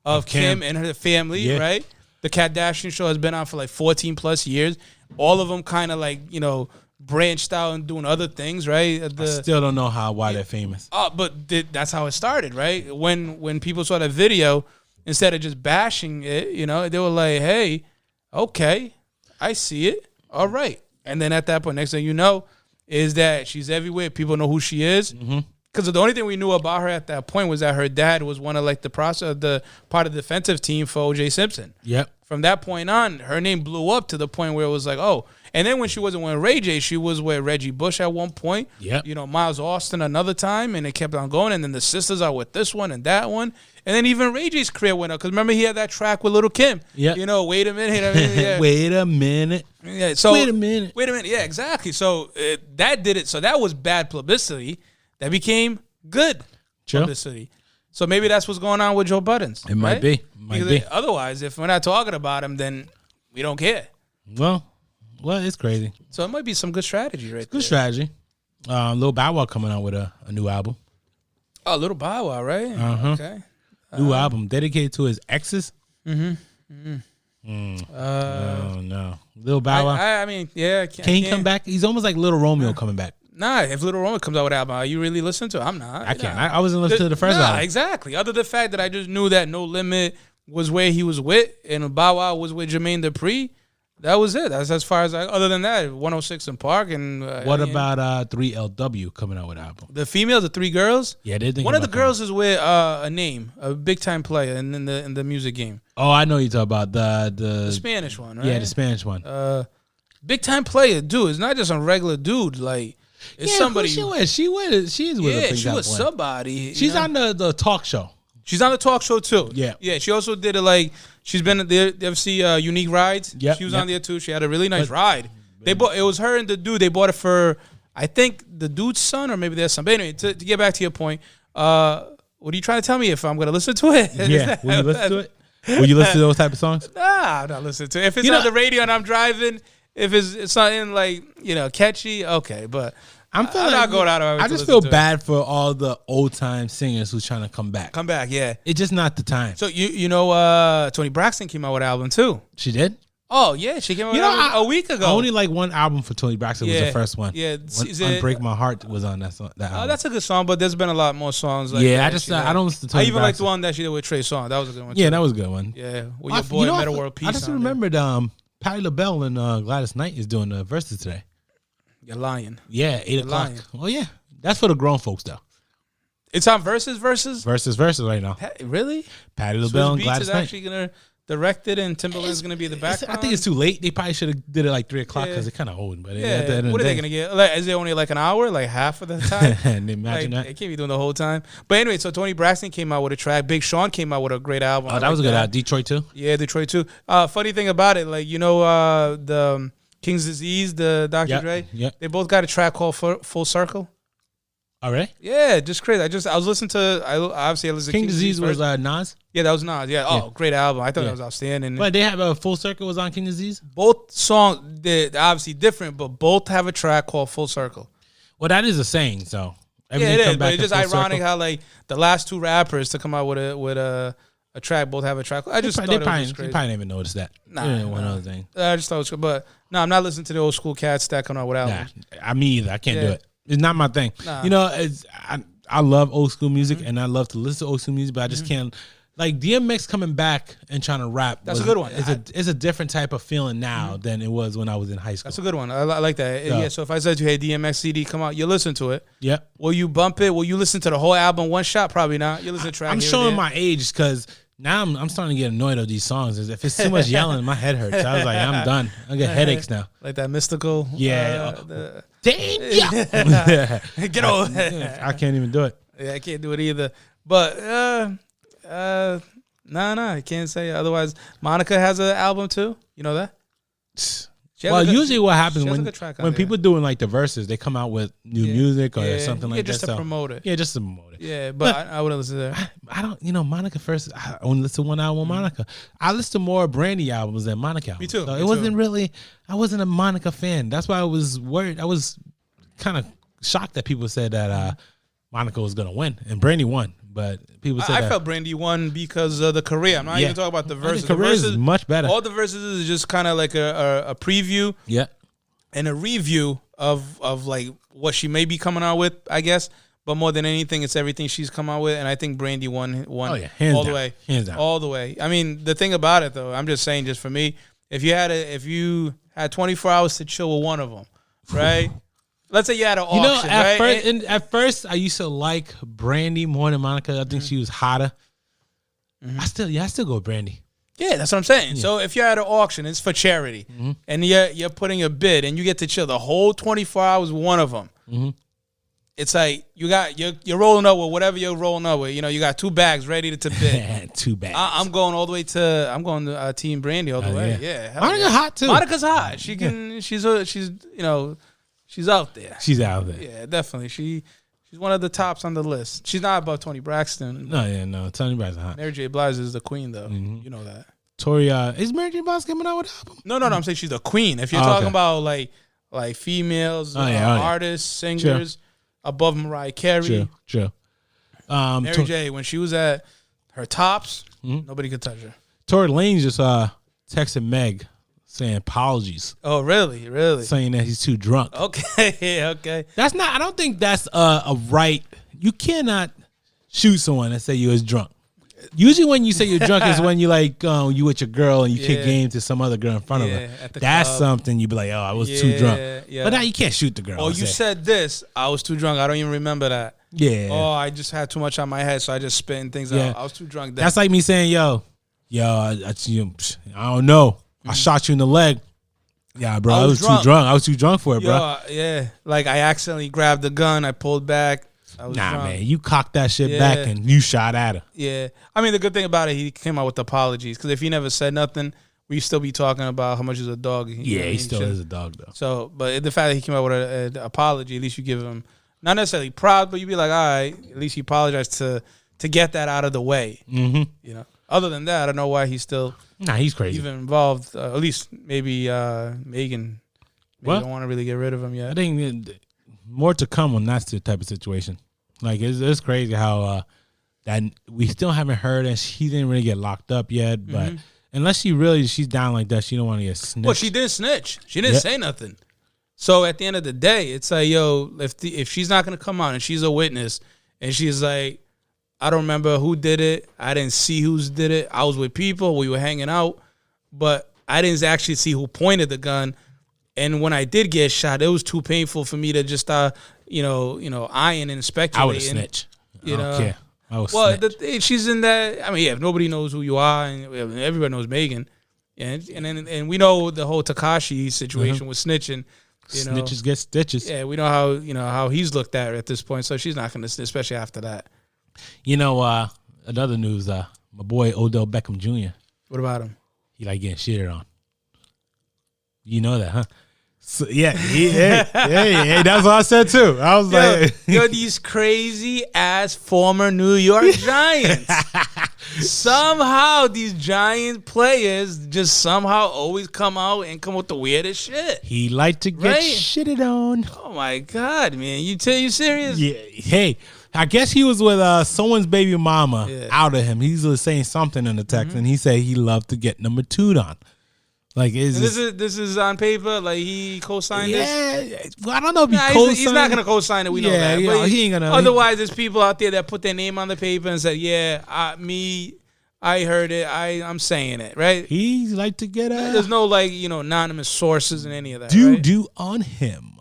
of Kim and her family, right? The Kardashian show has been on for like 14 plus years. All of them kind of like, branched out and doing other things, right? I still don't know why they're famous. But that's how it started, right? When people saw that video, instead of just bashing it, they were like, hey, okay, I see it. All right. And then at that point, next thing you know, is that she's everywhere. People know who she is. Because the only thing we knew about her at that point was that her dad was one of like the part of the defensive team for O.J. Simpson. Yep. From that point on, her name blew up to the point where it was like, oh. And then when she wasn't with Ray J, she was with Reggie Bush at one point. Yep. Miles Austin another time, and it kept on going. And then the sisters are with this one and that one. And then even Ray J's career went up. Because remember, he had that track with Little Kim. Yeah. Wait a minute. Yeah. Wait a minute. Yeah. So wait a minute. Yeah, exactly. So that did it. So that was bad publicity. That became good publicity. So maybe that's what's going on with Joe Buttons. It might be. Otherwise, if we're not talking about him, then we don't care. Well, it's crazy. So it might be some good strategy right there. Good strategy. Lil Bow Wow coming out with a new album. Oh, Lil Bow Wow, right? Okay. New album dedicated to his exes. Oh, no. Lil Bow Wow. I mean, yeah. Can he come back? He's almost like Little Romeo coming back. Nah, if Little Romeo comes out with an album, are you really listening to it? I'm not. I can't. I wasn't listening to the first album. Exactly. Other than the fact that I just knew that No Limit was where he was with, and Bow Wow was with Jermaine Dupri. That was it. That's as far as other than that, 106 in Park and what about 3LW coming out with an album? The females, the three girls. Yeah, they think one of the girls is with a name, a big time player in the music game. Oh, I know you talk about the Spanish one, right? Yeah, the Spanish one. Big time player, dude. It's not just a regular dude. Like it's somebody. She is with a big she time was player. somebody. She's on the talk show. She's on the talk show too. Yeah. Yeah. She also did it like she's been there. You ever see Unique Rides? Yeah. She was on there too. She had a really nice ride. It was her and the dude. They bought it for I think the dude's son or maybe their son. But anyway, to get back to your point, what are you trying to tell me if I'm gonna listen to it? Yeah. Will you listen to it? Will you listen to those type of songs? Nah, I'm not listening to it. If it's on the radio and I'm driving, if it's something like catchy, okay, but. I'm not going out of my way. I just feel bad for all the old time singers who's trying to come back. Yeah. It's just not the time. So Toni Braxton came out with an album too. She did? Oh yeah, she came out with an album a week ago. I only like one album for Toni Braxton. Was the first one. Yeah, Unbreak My Heart was on that song. That album. That's a good song, but there's been a lot more songs. Like I don't listen to Toni I even Braxton. like the one that she did with Trey Songz. That was a good one. Yeah, that was a good one. Yeah, with your boy Metta World Peace. I just remembered Patti LaBelle and Gladys Knight is doing the verses today. You're lying. Yeah, 8 o'clock. Oh yeah, that's for the grown folks though. It's on verses right now. Really? Patti LaBelle and Gladys Knight. Is actually gonna direct it, and Timbaland's gonna be the background. I think it's too late. They probably should have did it like 3 o'clock because it's kind of old. But what are they gonna get? Like, is it only like an hour, like half of the time? Imagine that. They can't be doing the whole time. But anyway, so Toni Braxton came out with a track. Big Sean came out with a great album. Oh, that was a good album. Detroit too. Yeah, Detroit too. Funny thing about it, like the King's Disease, the Dr. Dre. Yep. They both got a track called Full Circle. All right. Yeah, just crazy. I was listening to. I listened to King Disease was Nas. Yeah, that was Nas. Yeah. Oh, great album. I thought that was outstanding. But they have a Full Circle was on King Disease. Both songs, they're obviously different, but both have a track called Full Circle. Well, that is a saying. So it is. But it's just ironic how like the last two rappers to come out with a track both have a track. I just thought it was crazy. They probably didn't even notice that. One other thing. I just thought it was good, but no, I'm not listening to the old school cats that come out with albums. Nah, me either. I can't do it. It's not my thing. Nah. I love old school music and I love to listen to old school music, but I just can't. Like DMX coming back and trying to rap. That's a good one. It's a different type of feeling now than it was when I was in high school. That's a good one. I like that. Yeah. So if I said to you, hey, DMX CD, come out, you listen to it. Yep. Will you bump it? Will you listen to the whole album one shot? Probably not. You listen to track. I'm showing my age because now I'm starting to get annoyed of these songs. If it's too much yelling, my head hurts. I was like, I'm done. I get headaches now. Like that mystical. Yeah. Danger. Get over. I can't even do it. Yeah, I can't do it either. But I can't say it. Otherwise, Monica has an album too. You know that? Well, usually what happens when people doing like the verses, they come out with new music or something like that. Just to promote it. Yeah, just to promote it. Yeah, but I wouldn't listen to that. I don't, Monica first. I only listen to one album of Monica. I listen to more Brandy albums than Monica albums. Me too. So it wasn't really. I wasn't a Monica fan. That's why I was worried. I was kind of shocked that people said that Monica was gonna win and Brandy won. But people said I felt Brandy won because of the career. I'm not even talking about the verses. The career is much better. All the verses is just kind of like a preview, and a review of like what she may be coming out with, I guess. But more than anything, it's everything she's come out with, and I think Brandy won all the way, hands down, all the way. I mean, the thing about it though, I'm just saying, just for me, if you had 24 hours to chill with one of them, right? Let's say you had an auction, right? At first, I used to like Brandy more than Monica. I think she was hotter. I still go with Brandy. Yeah, that's what I'm saying. Yeah. So if you're at an auction, it's for charity, and you're putting a bid, and you get to chill the whole 24 hours with one of them. It's like you're rolling up with whatever you're rolling up with. You got 2 bags ready to bid. 2 bags. I'm going all the way to Team Brandy all the way. Yeah, Monica's hot too. Monica's hot. She can. She's She's out there. She's out there. Yeah, definitely. She's one of the tops on the list. She's not above Toni Braxton. No. Toni Braxton hot. Mary J. Blige is the queen, though. You know that. Tori, is Mary J. Blige coming out with an album? No. I'm saying she's the queen. If you're talking about like females, artists, singers, above Mariah Carey. True. Mary J. When she was at her tops, nobody could touch her. Tory Lanez just texted Meg saying apologies. Oh, really? Saying that he's too drunk. Okay. That's not. I don't think that's a right. You cannot shoot someone and say you was drunk. Usually, when you say you're drunk is when you you with your girl and you kick game to some other girl in front of her. That's club. Something you be like, oh, I was too drunk. Yeah. But now you can't shoot the girl. Oh, you said this. I was too drunk. I don't even remember that. Yeah. Oh, I just had too much on my head, so I just spitting things out. I was too drunk. That's like me saying, I don't know. I shot you in the leg. Yeah, bro. I was too drunk. I was too drunk for it, bro. Yeah. Like I accidentally grabbed the gun. I pulled back. Nah, man. You cocked that shit back and you shot at her. Yeah. I mean, the good thing about it, he came out with apologies. Because if he never said nothing, we'd still be talking about how much he's a dog. He still is a dog, though. So, but the fact that he came out with an apology, at least you give him, not necessarily proud, but you'd be like, all right, at least he apologized to get that out of the way. Other than that, I don't know why he's still... Nah, he's crazy. Even involved, at least maybe Megan. Don't want to really get rid of him yet. I think more to come on that type of situation. Like it's crazy how that we still haven't heard, and she didn't really get locked up yet. But unless she's down like that, she don't want to get snitched. Well, she didn't snitch. She didn't say nothing. So at the end of the day, it's like, if she's not gonna come out and she's a witness, and she's like, I don't remember who did it. I didn't see who did it. I was with people. We were hanging out. But I didn't actually see who pointed the gun. And when I did get shot, it was too painful for me to just, eyeing and speculating. I would have snitched. I don't care. I would snitch. She's in that. I mean, if nobody knows who you are, and everybody knows Megan. And we know the whole Tekashi situation with snitching. Snitches get stitches. Yeah, we know how he's looked at this point. So she's not going to snitch, especially after that. Another news, my boy Odell Beckham Jr. What about him? He like getting shitted on. You know that, huh? So, hey, that's what I said too. I was these crazy ass former New York Giants. Somehow these Giant players just somehow always come out and come with the weirdest shit. He like to get shitted on. Oh my God, man! You serious? Yeah. Hey. I guess he was with someone's baby mama out of him. He was saying something in the text, and he said he loved to get number 2'd on. Like, this is on paper. Like he co-signed this. Yeah, well, I don't know if he co-signed. He's not gonna co-sign it. We know that. Yeah, he ain't gonna. Otherwise, there's people out there that put their name on the paper and said, I heard it. I'm saying it, right? He's like to get out. There's no anonymous sources and any of that. Do on him.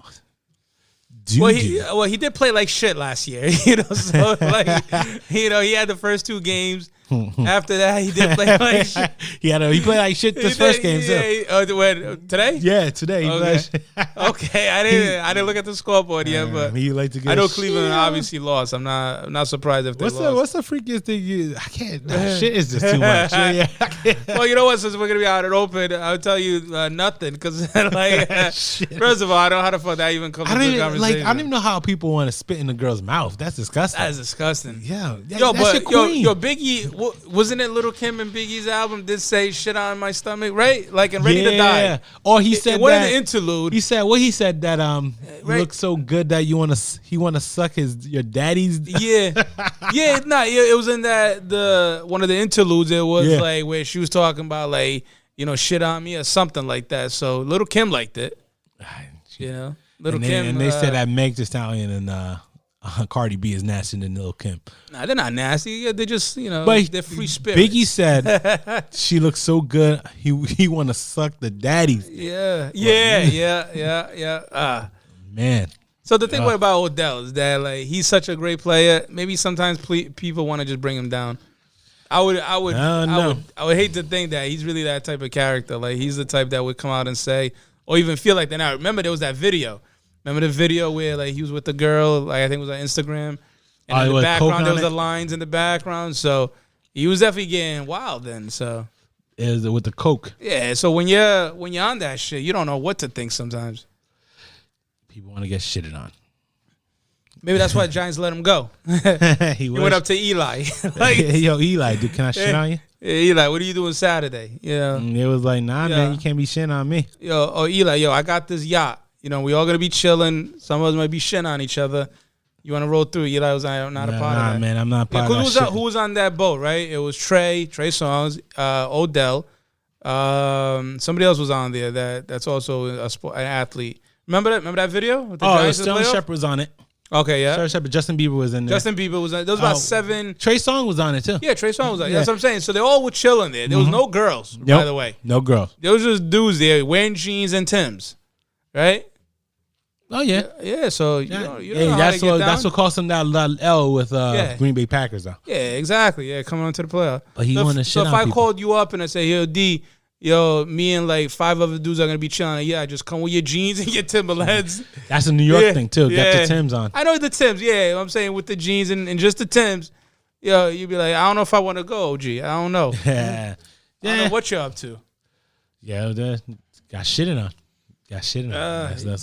He did play like shit last year, so he had the first 2 games. After that, he did play like shit. He played like shit this first game too. Today? Yeah, today. Okay, I didn't look at the scoreboard yet, but he like to get I know Cleveland obviously lost. I'm not surprised if they lost. What's the freakiest thing? I can't. Shit is just too much. Well, you know what? Since we're gonna be out in open, I'll tell you nothing because first of all, I don't know how the fuck that even comes into the conversation. I don't even know how people want to spit in the girl's mouth. That's disgusting. That's disgusting. Yeah. Yo, Biggie, wasn't it Little Kim and Biggie's album did say shit on my stomach, right? Like in Ready to Die. Or he said what in the interlude? He said he said that you look so good that he wanna suck your daddy's. It was in that one of the interludes. It was like where she was talking about like shit on me or something like that. So Little Kim liked it. Little Kim, and they said that Meg Thee Stallion and Cardi B is nasty than Lil Kim. Nah, they're not nasty. Yeah, they're just but they're free spirits. Biggie said she looks so good. He want to suck the daddies. Yeah. Man. So the thing about Odell is that like he's such a great player. Maybe sometimes people want to just bring him down. I would hate to think that he's really that type of character. Like he's the type that would come out and say, or even feel like that. Now remember there was that video. Remember the video where like he was with the girl, like I think it was on Instagram, and in the background there was the lines in the background. So he was definitely getting wild then. So is it with the coke? Yeah. So when you're on that shit, you don't know what to think sometimes. People want to get shitted on. Maybe that's why the Giants let him go. he went up to Eli. Like, yo, Eli, dude, can I shit on you? Yeah, Eli, what are you doing Saturday? Yeah. It was like, nah, man, you can't be shitting on me. Eli, I got this yacht. We all gonna be chilling. Some of us might be shitting on each other. You want to roll through? Eli was not a part of that. Nah, man, I'm not part of that. Who was on that boat? Right? It was Trey Songz, Odell. Somebody else was on there. That's also an athlete. Remember that video? With the Sterling Shepard was on it. Okay, yeah. Sterling Shepard, Justin Bieber was in there. Justin Bieber was on. There was about 7. Trey Songz was on it too. Yeah, Trey Songz was on it. That's what I'm saying. So they all were chilling there. There was no girls, by the way. No girls. There was just dudes there wearing jeans and Timbs, right? Oh yeah, yeah. So you know that's what cost him that L with Green Bay Packers though. Yeah, exactly. Yeah, coming on to the playoff. But he wanted to shit on people. So if I called you up and I say, "Yo, D, me and like 5 other dudes are gonna be chilling," yeah, just come with your jeans and your Timberlands. That's a New York thing too. Get the Timbs on. I know the Timbs. Yeah, I'm saying with the jeans and just the Timbs. You'd be like, I don't know if I want to go, OG. I don't know. I don't know what you're up to. Yeah, got shitted on. That's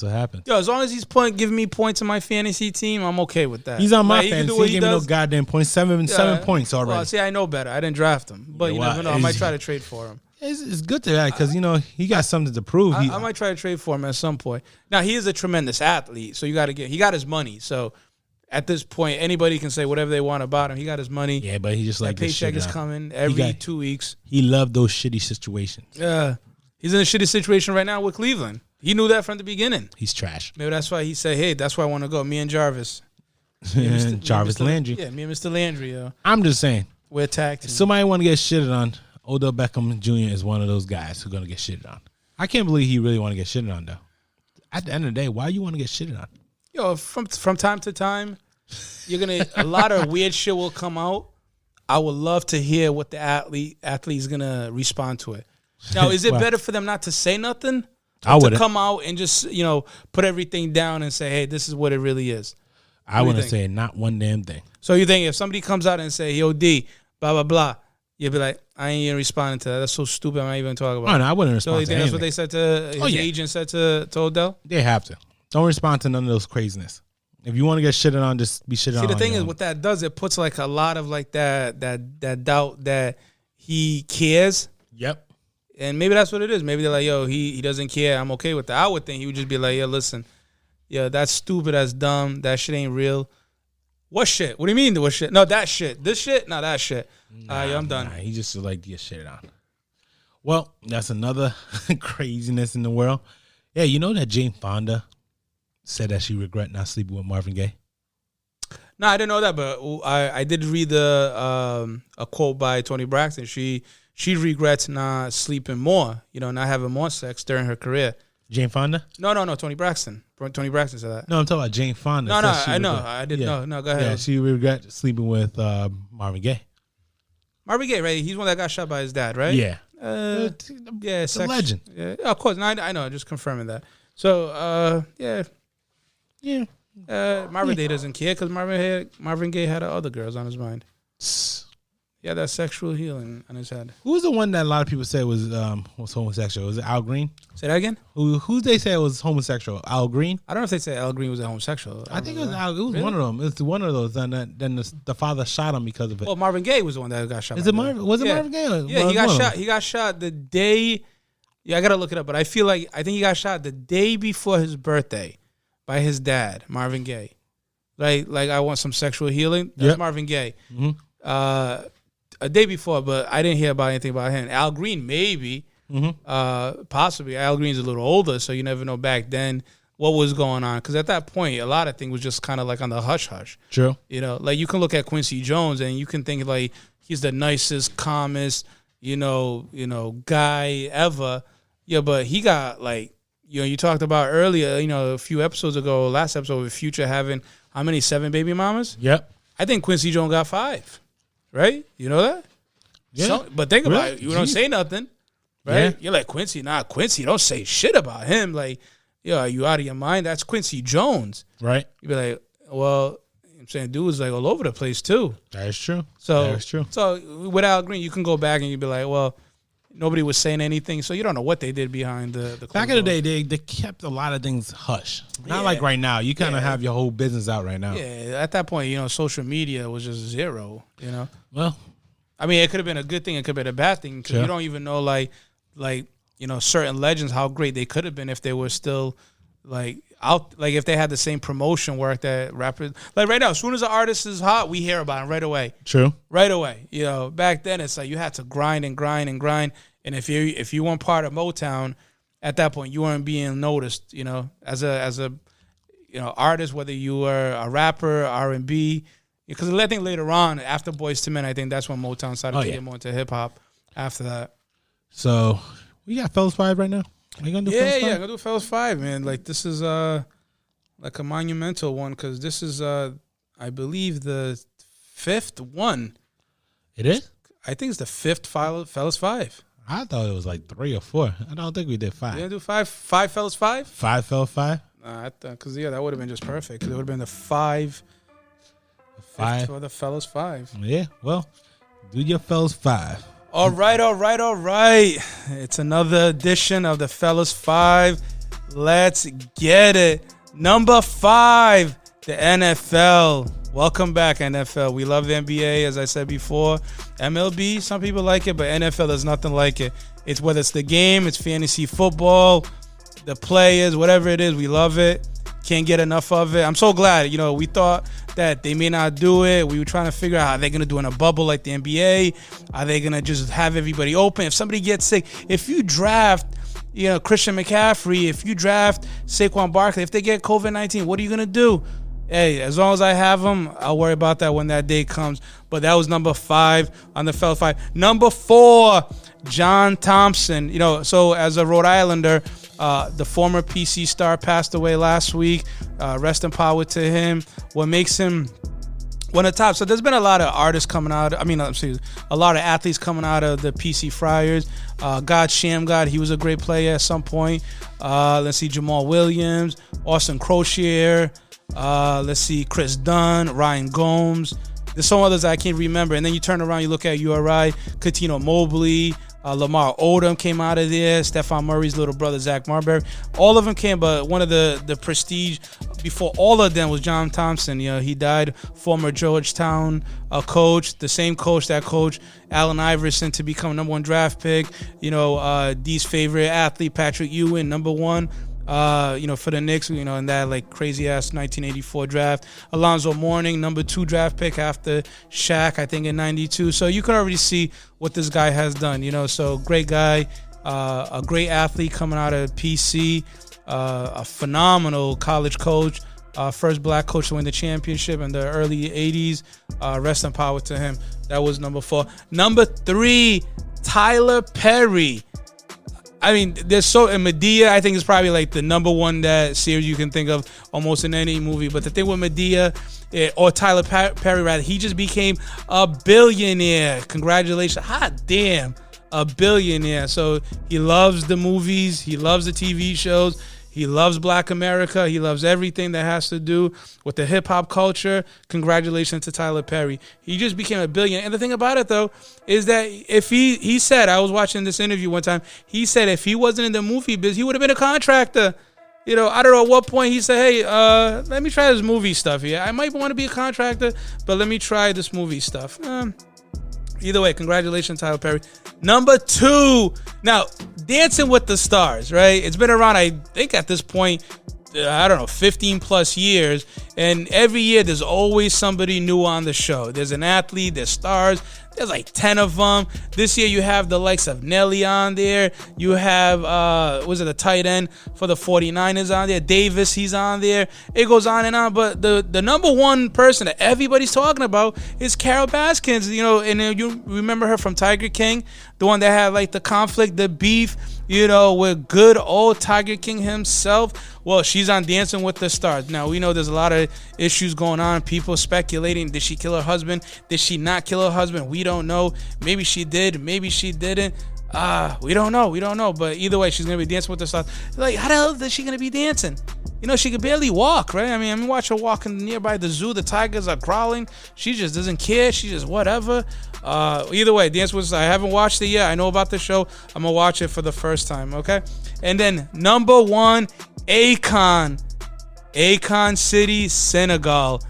what happened. As long as he's giving me points in my fantasy team, I'm okay with that. He's on my fantasy. He gave me no goddamn points. 7 points already. Well, see, I know better. I didn't draft him, but you never know. I might try to trade for him. It's good to that because he got something to prove. I might try to trade for him at some point. Now he is a tremendous athlete, so he got his money. So at this point, anybody can say whatever they want about him. He got his money. Yeah, but he just like paycheck is coming every 2 weeks. He loved those shitty situations. Yeah, he's in a shitty situation right now with Cleveland. He knew that from the beginning. He's trash. Maybe that's why he said, "Hey, that's where I want to go." Me and Jarvis. Jarvis Landry. Yeah, me and Mr. Landry. I'm just saying. We're tag team. If somebody want to get shitted on, Odell Beckham Jr. is one of those guys who's going to get shitted on. I can't believe he really want to get shitted on, though. At the end of the day, why you want to get shitted on? From time to time, a lot of weird shit will come out. I would love to hear what the athlete's going to respond to it. Now, is it better for them not to say nothing? To come out and just, put everything down and say, hey, this is what it really is. I want to say not one damn thing. So you think if somebody comes out and say, yo, D, blah, blah, blah, you'll be like, I ain't even responding to that. That's so stupid. I'm not even talking about it. Oh, no, I wouldn't respond to anything. So you think that's what they said his agent said to Odell? They have to. Don't respond to none of those craziness. If you want to get shitted on, just be shitted on. See, the thing is, what that does, it puts like a lot of like that doubt that he cares. Yep. And maybe that's what it is. Maybe they're like, yo, he doesn't care. I'm okay with that. I would think he would just be like, yeah, listen, that's stupid. That's dumb. That shit ain't real. What shit? What do you mean? What shit? No, that shit. This shit? No, that shit. I'm done. He just like to get shit on. Well, that's another craziness in the world. Yeah, you know that Jane Fonda said that she regret not sleeping with Marvin Gaye? No, I didn't know that, but I did read a quote by Toni Braxton. She regrets not sleeping more, not having more sex during her career. Jane Fonda? No, Toni Braxton. Toni Braxton said that. No, I'm talking about Jane Fonda. No, I know. I didn't know. No, go ahead. Yeah, she regret sleeping with Marvin Gaye. Marvin Gaye, right? He's one that got shot by his dad, right? Yeah. It's a legend. Yeah, of course. No, I know. Just confirming that. So, Yeah. Marvin Gaye doesn't care because Marvin Gaye had other girls on his mind. Yeah, that sexual healing on his head. Who was the one that a lot of people said was homosexual? Was it Al Green? Say that again? Who they say was homosexual? Al Green? I don't know if they say Al Green was a homosexual. I think it was Al. It was really? One of them. It was one of those. And then the father shot him because of it. Well, Marvin Gaye was the one that got shot. Is it Marvin? Was it Marvin Gaye? Yeah, he got shot. He got shot the day. Yeah, I gotta look it up, but I think he got shot the day before his birthday by his dad, Marvin Gaye. Like I want some sexual healing. That's Marvin Gaye. Mm-hmm. A day before, but I didn't hear about anything about him. Al Green, maybe, possibly. Al Green's a little older, so you never know back then what was going on. Because at that point, a lot of things was just kind of like on the hush hush. True. You know, like you can look at Quincy Jones and you can think like he's the nicest, calmest, guy ever. Yeah, but he got like, you talked about earlier, a few episodes ago, last episode with Future having how many 7 baby mamas? Yep. I think Quincy Jones got 5. Right? You know that? Yeah. But think about it. You don't say nothing. Right? Yeah. You're like, Quincy, Quincy, don't say shit about him. Like, are you out of your mind? That's Quincy Jones. Right. You'd be like, well, I'm saying dude was like all over the place too. That is true. So with Al Green, you can go back and you'd be like, well, nobody was saying anything, so you don't know what they did behind the back in the day, they kept a lot of things hush. Not like right now. You kind of have your whole business out right now. Yeah, at that point, social media was just zero, Well, I mean, it could have been a good thing, it could have been a bad thing, because you don't even know, like certain legends, how great they could have been if they were still, like, out, like, if they had the same promotion work that rappers, like, right now, as soon as an artist is hot, we hear about him right away. True. Right away. Back then, it's like you had to grind, and if you weren't part of Motown, at that point, you weren't being noticed, as a artist, whether you were a rapper, R&B, because I think later on, after Boyz II Men, I think that's when Motown started to get more into hip-hop after that. So, we got Fellas 5 right now? Are you going to do Fellas 5? Yeah, I'm going to do Fellas 5, man. Like, this is like a monumental one, because this is, I believe, the 5th one. It is? I think it's the 5th Fellas 5. I thought it was like 3 or 4. I don't think we did 5. You didn't do 5? 5 Fellas 5? 5 Fellas 5? Because, that would have been just perfect. Because it would have been the 5 for the Fellas 5. Yeah, well, do your Fellas 5. All right. It's another edition of the Fellas 5. Let's get it. Number 5, the NFL. Welcome back, NFL. We love the NBA, as I said before. MLB, some people like it, but NFL, there's nothing like it. It's whether it's the game, it's fantasy football, the players, whatever it is, we love it. Can't get enough of it. I'm so glad. We thought that they may not do it. We were trying to figure out how they're going to do in a bubble like the NBA. Are they going to just have everybody open? If somebody gets sick, if you draft, Christian McCaffrey, if you draft Saquon Barkley, if they get COVID-19, what are you going to do? Hey, as long as I have them, I'll worry about that when that day comes. But that was number 5 on the Fellas 5. Number 4, John Thompson. So as a Rhode Islander, the former PC star passed away last week. Rest in power to him. What makes him one of the top? So there's been a lot of artists coming out. A lot of athletes coming out of the PC Friars. God, he was a great player at some point. Let's see, Jamal Williams, Austin Crocier. Let's see, Chris Dunn, Ryan Gomes. There's some others I can't remember. And then you turn around, you look at URI, Coutinho Mobley, Lamar Odom came out of there, Stephon Murray's little brother, Zach Marbury. All of them came, but one of the prestige before all of them was John Thompson. He died, former Georgetown coach, the same coach that coached Allen Iverson to become number 1 draft pick. D's favorite athlete, Patrick Ewing, number 1. For the Knicks, in that like crazy ass 1984 draft. Alonzo Mourning, number 2 draft pick after Shaq, I think in 92. So you can already see what this guy has done, So great guy, a great athlete coming out of PC, a phenomenal college coach, first black coach to win the championship in the early 80s. Rest in power to him. That was number 4. Number 3, Tyler Perry. I mean, there's and Medea, I think, is probably like the number 1 that series you can think of almost in any movie. But the thing with Medea, or Tyler Perry rather. He just became a billionaire. Congratulations. Hot damn, a billionaire. So he loves the movies. He loves the TV shows. He loves Black America. He loves everything that has to do with the hip-hop culture. Congratulations to Tyler Perry. He just became a billionaire. And the thing about it, though, is that if he said, I was watching this interview one time, he said if he wasn't in the movie biz, he would have been a contractor. You know, I don't know at what point he said, hey, let me try this movie stuff here. I might want to be a contractor, but let me try this movie stuff. Either way, congratulations, Tyler Perry. Number 2. Now, Dancing with the Stars, right? It's been around, I think, at this point, 15 plus years. And every year, there's always somebody new on the show. There's an athlete, there's stars. There's like 10 of them. This year, you have the likes of Nelly on there. You have, the tight end for the 49ers on there. Davis, he's on there. It goes on and on. But the number one person that everybody's talking about is Carole Baskins. You know, and you remember her from Tiger King, the one that had like the conflict, the beef, you know, with good old Tiger King himself. Well, she's on Dancing with the Stars. Now, we know there's a lot of issues going on. People speculating, did she kill her husband? Did she not kill her husband? We don't know. Maybe she did. Maybe she didn't. We don't know. We don't know. But either way, she's going to be dancing with the stars. Like, how the hell is she going to be dancing? You know, she could barely walk, right? I mean, watch her walking nearby the zoo. The tigers are growling. She just doesn't care. She just whatever. Either way, Dance with the Stars. I haven't watched it yet. I know about the show. I'm going to watch it for the first time, okay? And then number 1, Akon. Akon City, Senegal.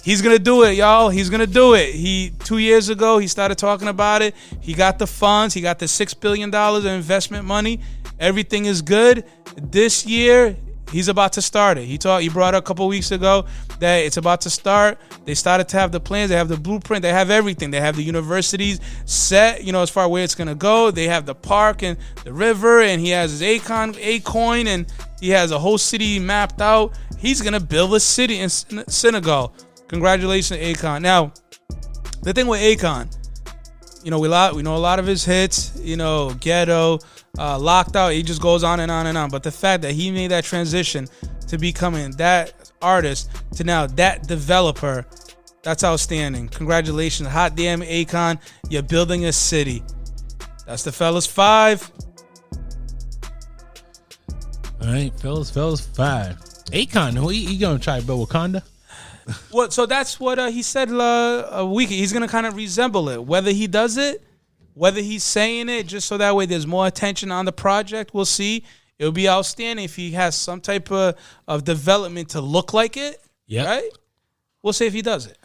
He's going to do it, y'all. He's going to do it. 2 years ago, he started talking about it. He got the funds. He got the $6 billion of investment money. Everything is good. This year, he's about to start it. He brought it a couple weeks ago that it's about to start. They started to have the plans. They have the blueprint. They have everything. They have the universities set, you know, as far where it's going to go. They have the park and the river, and he has his Acoin, and he has a whole city mapped out. He's going to build a city in Senegal. Congratulations, Akon. Now, the thing with Akon, you know, we know a lot of his hits, you know, Ghetto, Locked Out. He just goes on and on and on. But the fact that he made that transition to becoming that artist to now that developer, that's outstanding. Congratulations. Hot damn, Akon. You're building a city. That's the fellas 5. All right, fellas 5. Akon, who he gonna try to build Wakanda? Well, so that's what he said a week. He's going to kind of resemble it. Whether he does it, whether he's saying it, just so that way there's more attention on the project, we'll see. It would be outstanding if he has some type of development to look like it. Yeah. Right? We'll see if he does it.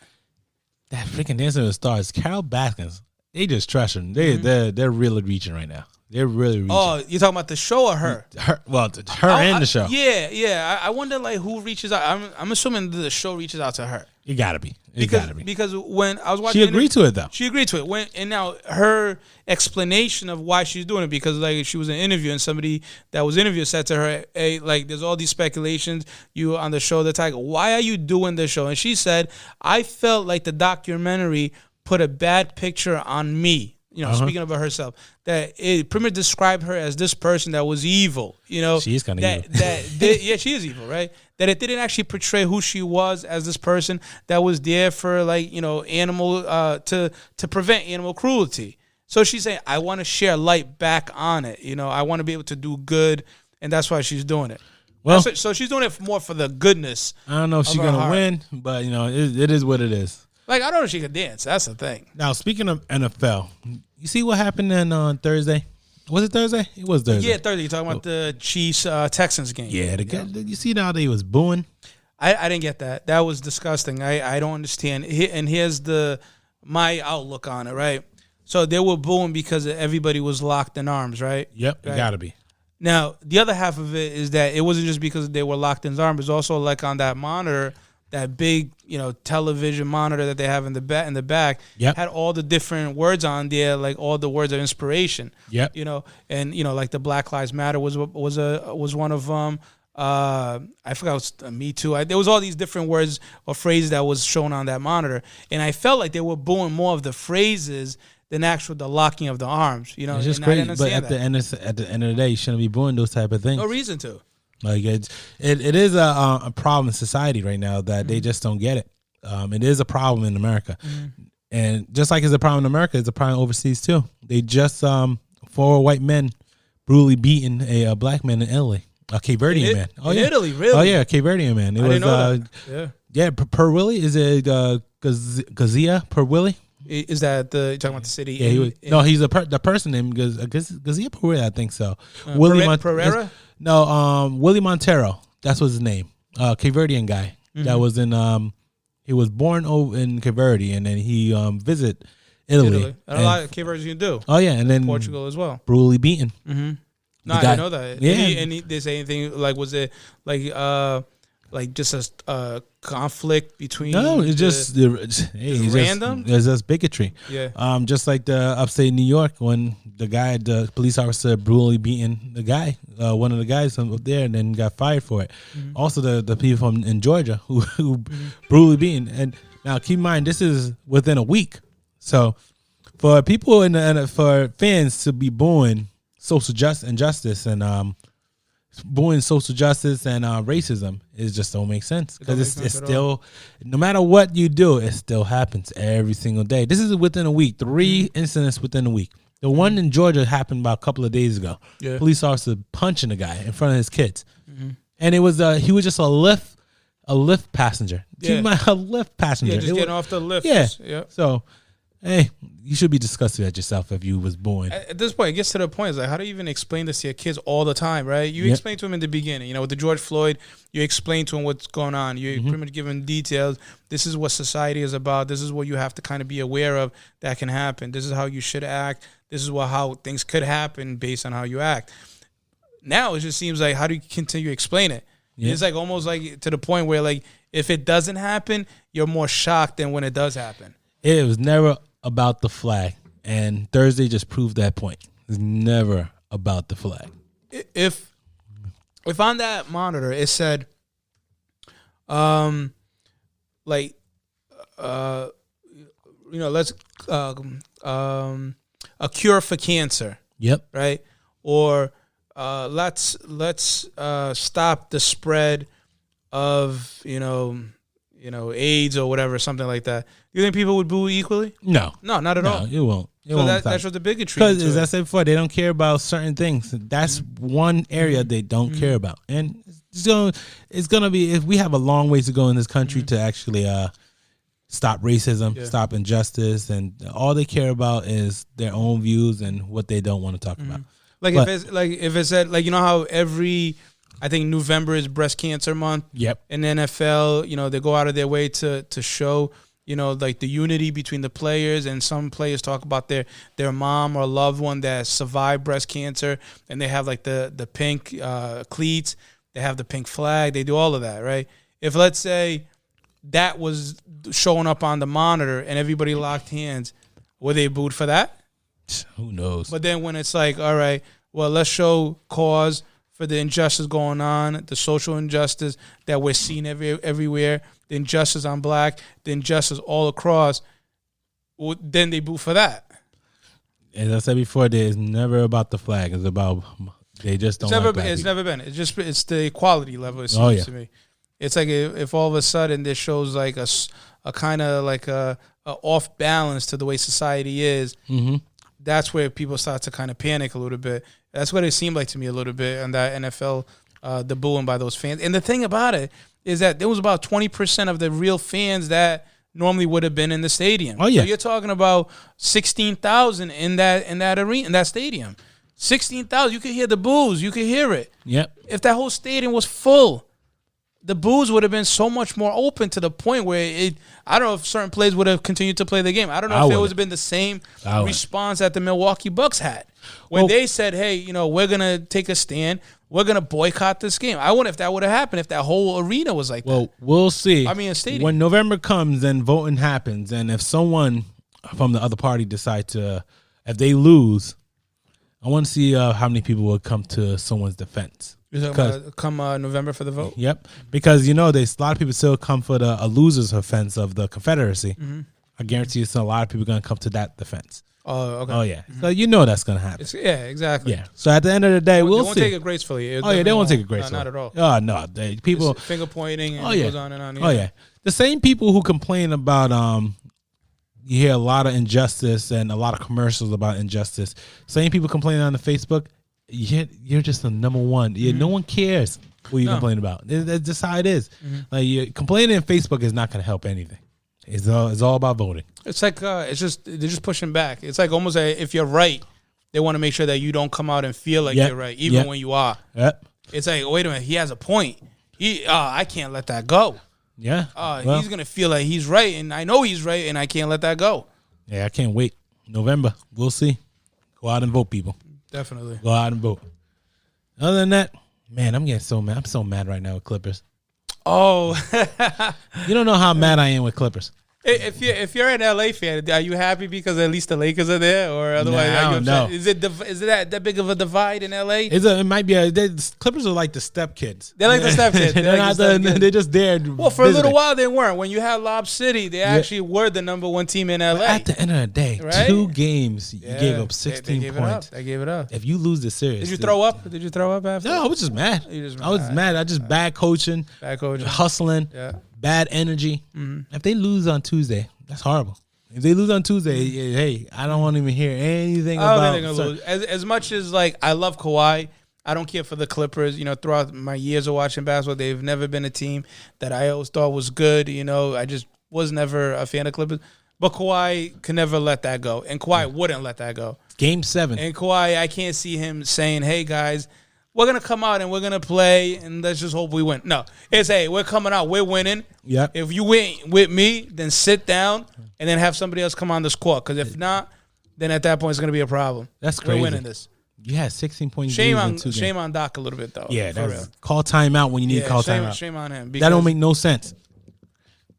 That freaking Dancing with the Stars, Carole Baskins, they just trash him. They're really reaching right now. They're really reaching. Oh, you're talking about the show or her? Her and the show. Yeah. I wonder like who reaches out. I'm assuming the show reaches out to her. It gotta be. Because when I was watching, she agreed to it though. She agreed to it. And now her explanation of why she's doing it, because like she was in an interview and somebody that was interviewed said to her, "Hey, like there's all these speculations. You on the show, the Tiger. Why are you doing this show?" And she said, "I felt like the documentary put a bad picture on me." You know, speaking about herself, that it pretty much described her as this person that was evil. You know, she is kind of evil. Yeah, she is evil, right? That it didn't actually portray who she was as this person that was there for, like, you know, animal to prevent animal cruelty. So she's saying, I want to share light back on it. You know, I want to be able to do good, and that's why she's doing it. Well, so she's doing it more for the goodness. I don't know if she's gonna win, but you know, it is what it is. Like, I don't know if she could dance. That's the thing. Now, speaking of NFL, you see what happened on Thursday? Was it Thursday? It was Thursday. Yeah, Thursday. You're talking about the Chiefs-Texans game. Yeah, you see how they was booing? I didn't get that. That was disgusting. I don't understand. And here's my outlook on it, right? So they were booing because everybody was locked in arms, right? Yep, right? It got to be. Now, the other half of it is that it wasn't just because they were locked in arms. It was also like on that monitor, that big, you know, television monitor that they have in the back, had all the different words on there, like all the words of inspiration. Yep. You know, and you know, like the Black Lives Matter was one of them. I forgot, it was Me Too. There was all these different words or phrases that was shown on that monitor, and I felt like they were booing more of the phrases than the locking of the arms. You know, it's just crazy. But at the end of the day, you shouldn't be booing those type of things. No reason to. Like it is a problem in society right now that they just don't get it. it is a problem in America. And just like it's a problem in America, it's a problem overseas too. They just 4 white men brutally beaten a black man in Italy, a Cape Verdean man. Oh, in Italy, really? Oh yeah, a Cape Verdean man. It I was didn't know that. yeah. Per Willie, is it Gazia Per Willie? Is that you're talking about the city? Yeah, he's the person named Gazia Per Willie, I think so. Pereira? No, Willie Montero. That's what's his name. Cape Verdean guy that was in. He was born over in Cape Verde, and then he visited Italy. And a lot of Cape Verdeans you do. Oh yeah, and then Portugal as well. Brutally beaten. No, I didn't know that. Yeah. Did they say anything like? Was it like just a conflict between? No, it's just random. There's just bigotry. Yeah. Just like the upstate New York when the police officer brutally beaten the guy, one of the guys up there, and then got fired for it. Also, the people in Georgia who brutally beaten. And now keep in mind, this is within a week. So for people and for fans to be booing social injustice and booing social justice and racism, it just don't make sense, because it's still, no matter what you do, it still happens every single day. This is within a week. 3 incidents within a week. The one in Georgia happened about a couple of days ago. Yeah. Police officer punching a guy in front of his kids, and it was he was just a Lyft passenger. Yeah. A Lyft passenger. Yeah, just getting off the lift. Yeah. So, hey, you should be disgusted at yourself if you was born. At this point, it gets to the point. It's like, how do you even explain this to your kids all the time, right? You explain to them in the beginning. With the George Floyd, you explain to them what's going on. You pretty much give them details. This is what society is about. This is what you have to kind of be aware of that can happen. This is how you should act. This is how things could happen based on how you act. Now it just seems like, how do you continue to explain it? Yeah. It's like almost like to the point where, like, if it doesn't happen, you're more shocked than when it does happen. It was never about the flag, and Thursday just proved that point. It's never about the flag. If on that monitor it said, let's a cure for cancer. Yep. Right. Or let's stop the spread of AIDS or whatever, something like that. You think people would boo equally? No, not at all. It won't. That's what the bigotry. Because as I said before, they don't care about certain things. That's one area they don't care about, and it's gonna be. If we have a long ways to go in this country to actually stop racism, stop injustice, and all they care about is their own views and what they don't want to talk about. If it said, like, how I think November is breast cancer month. Yep. And the NFL, they go out of their way to show, like the unity between the players, and some players talk about their mom or loved one that survived breast cancer, and they have like the pink cleats, they have the pink flag, they do all of that, right? If, let's say, that was showing up on the monitor and everybody locked hands, were they booed for that? Who knows? But then when it's like, all right, well, let's show cause for the injustice going on, the social injustice that we're seeing everywhere, the injustice on black, the injustice all across, then they boo for that. As I said before, it's never about the flag. It's about, they just don't like black people. It's never been. It's the equality level, it seems to me. It's like if all of a sudden this shows like a kind of like a off balance to the way society is, that's where people start to kind of panic a little bit. That's what it seemed like to me a little bit on that NFL, the booing by those fans. And the thing about it is that there was about 20% of the real fans that normally would have been in the stadium. Oh yeah, so you're talking about 16,000 in that arena, in that stadium. 16,000. You could hear the boos. You could hear it. Yep. If that whole stadium was full, the boos would have been so much more open to the point where I don't know if certain players would have continued to play the game. I don't know if it would have been the same response that the Milwaukee Bucks had when they said, hey, we're going to take a stand. We're going to boycott this game. I wonder if that would have happened if that whole arena was like that. Well, we'll see. I mean, a stadium. When November comes and voting happens, and if someone from the other party decide to, if they lose, I want to see how many people will come to someone's defense. You're talking about come November for the vote? Yep. Because, a lot of people still come for a loser's offense of the Confederacy. I guarantee you a lot of people are going to come to that defense. Oh, okay. Oh yeah. So you know that's gonna happen. Yeah, exactly. Yeah. So at the end of the day, we'll see. They won't take it gracefully. Oh yeah, they won't take it gracefully. Not at all. Oh no, people Just finger pointing. And oh yeah. Goes on and on. Oh yeah. The same people who complain about you hear a lot of injustice and a lot of commercials about injustice. Same people complaining on the Facebook. You're just the number one. No one cares what you complain about. That's just how it is. Like you're complaining on Facebook is not going to help anything. It's all about voting. It's like they're just pushing back. It's like almost if you're right, they want to make sure that you don't come out and feel like you're right, even when you are. Yep. It's like, wait a minute, he has a point. I can't let that go. Yeah. He's gonna feel like he's right, and I know he's right, and I can't let that go. Yeah, I can't wait. November, we'll see. Go out and vote, people. Definitely. Go out and vote. Other than that, man, I'm getting so mad. I'm so mad right now with Clippers. Oh, you don't know how mad I am with Clippers. If you're an LA fan, are you happy because at least the Lakers are there, or otherwise? I don't know. Is it that big of a divide in LA? It might be. Clippers are like the step kids. They're like the step kids. They're just there. Well, for a little while they weren't. When you had Lob City, they actually were the number one team in LA. But at the end of the day, right? 2 games you gave up 16 points. They gave it up. If you lose the series, did you throw up? Did you throw up after? No, I was just mad. I was mad. I just bad coaching, hustling, bad energy. If they lose on Tuesday, that's horrible. If they lose on Tuesday, hey, I don't want to even hear anything about it. As much as like I love Kawhi, I don't care for the Clippers. Throughout my years of watching basketball, they've never been a team that I always thought was good. I just was never a fan of Clippers. But Kawhi can never let that go, and Kawhi wouldn't let that go. Game 7. And Kawhi, I can't see him saying, "Hey guys, we're going to come out and we're going to play and let's just hope we win." No, it's, hey, we're coming out, we're winning. Yep. If you win with me, then sit down and then have somebody else come on this court. Because if not, then at that point it's going to be a problem. That's crazy. We're winning this. You had 16 points. Shame on Doc a little bit, though. Yeah, that's call timeout when you need to call timeout. Shame on him. That don't make no sense.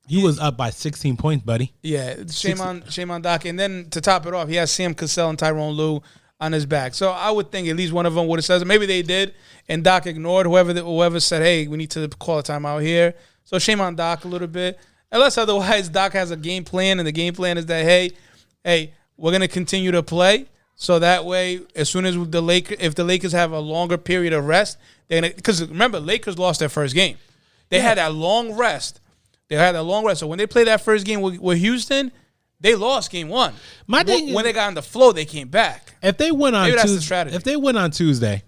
He was up by 16 points, buddy. Yeah, shame on Doc. And then to top it off, he has Sam Cassell and Tyronn Lue on his back. So I would think at least one of them would have said it. Maybe they did, and Doc ignored whoever said, "Hey, we need to call a timeout here." So shame on Doc a little bit. Unless otherwise, Doc has a game plan, and the game plan is that, hey, we're going to continue to play. So that way, as soon as if the Lakers have a longer period of rest, because remember, Lakers lost their first game. They had that long rest. So when they played that first game with Houston, they lost game 1. When they got on the flow, they came back. If they went on Maybe that's the strategy. If they went on Tuesday,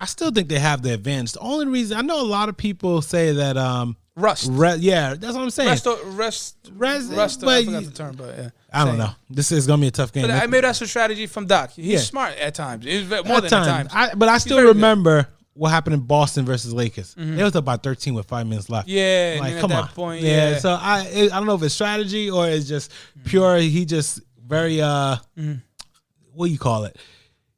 I still think they have the advantage. The only reason I know a lot of people say that rust. Yeah, that's what I'm saying. Rest. I forgot the term, but yeah. I don't know. This is gonna be a tough game. But maybe that's a strategy from Doc. He's smart at times. More than at times. But I still remember what happened in Boston versus Lakers. They was up by 13 with 5 minutes left. Yeah, like come on. Point, yeah. So I don't know if it's strategy or it's just pure. He just very what do you call it?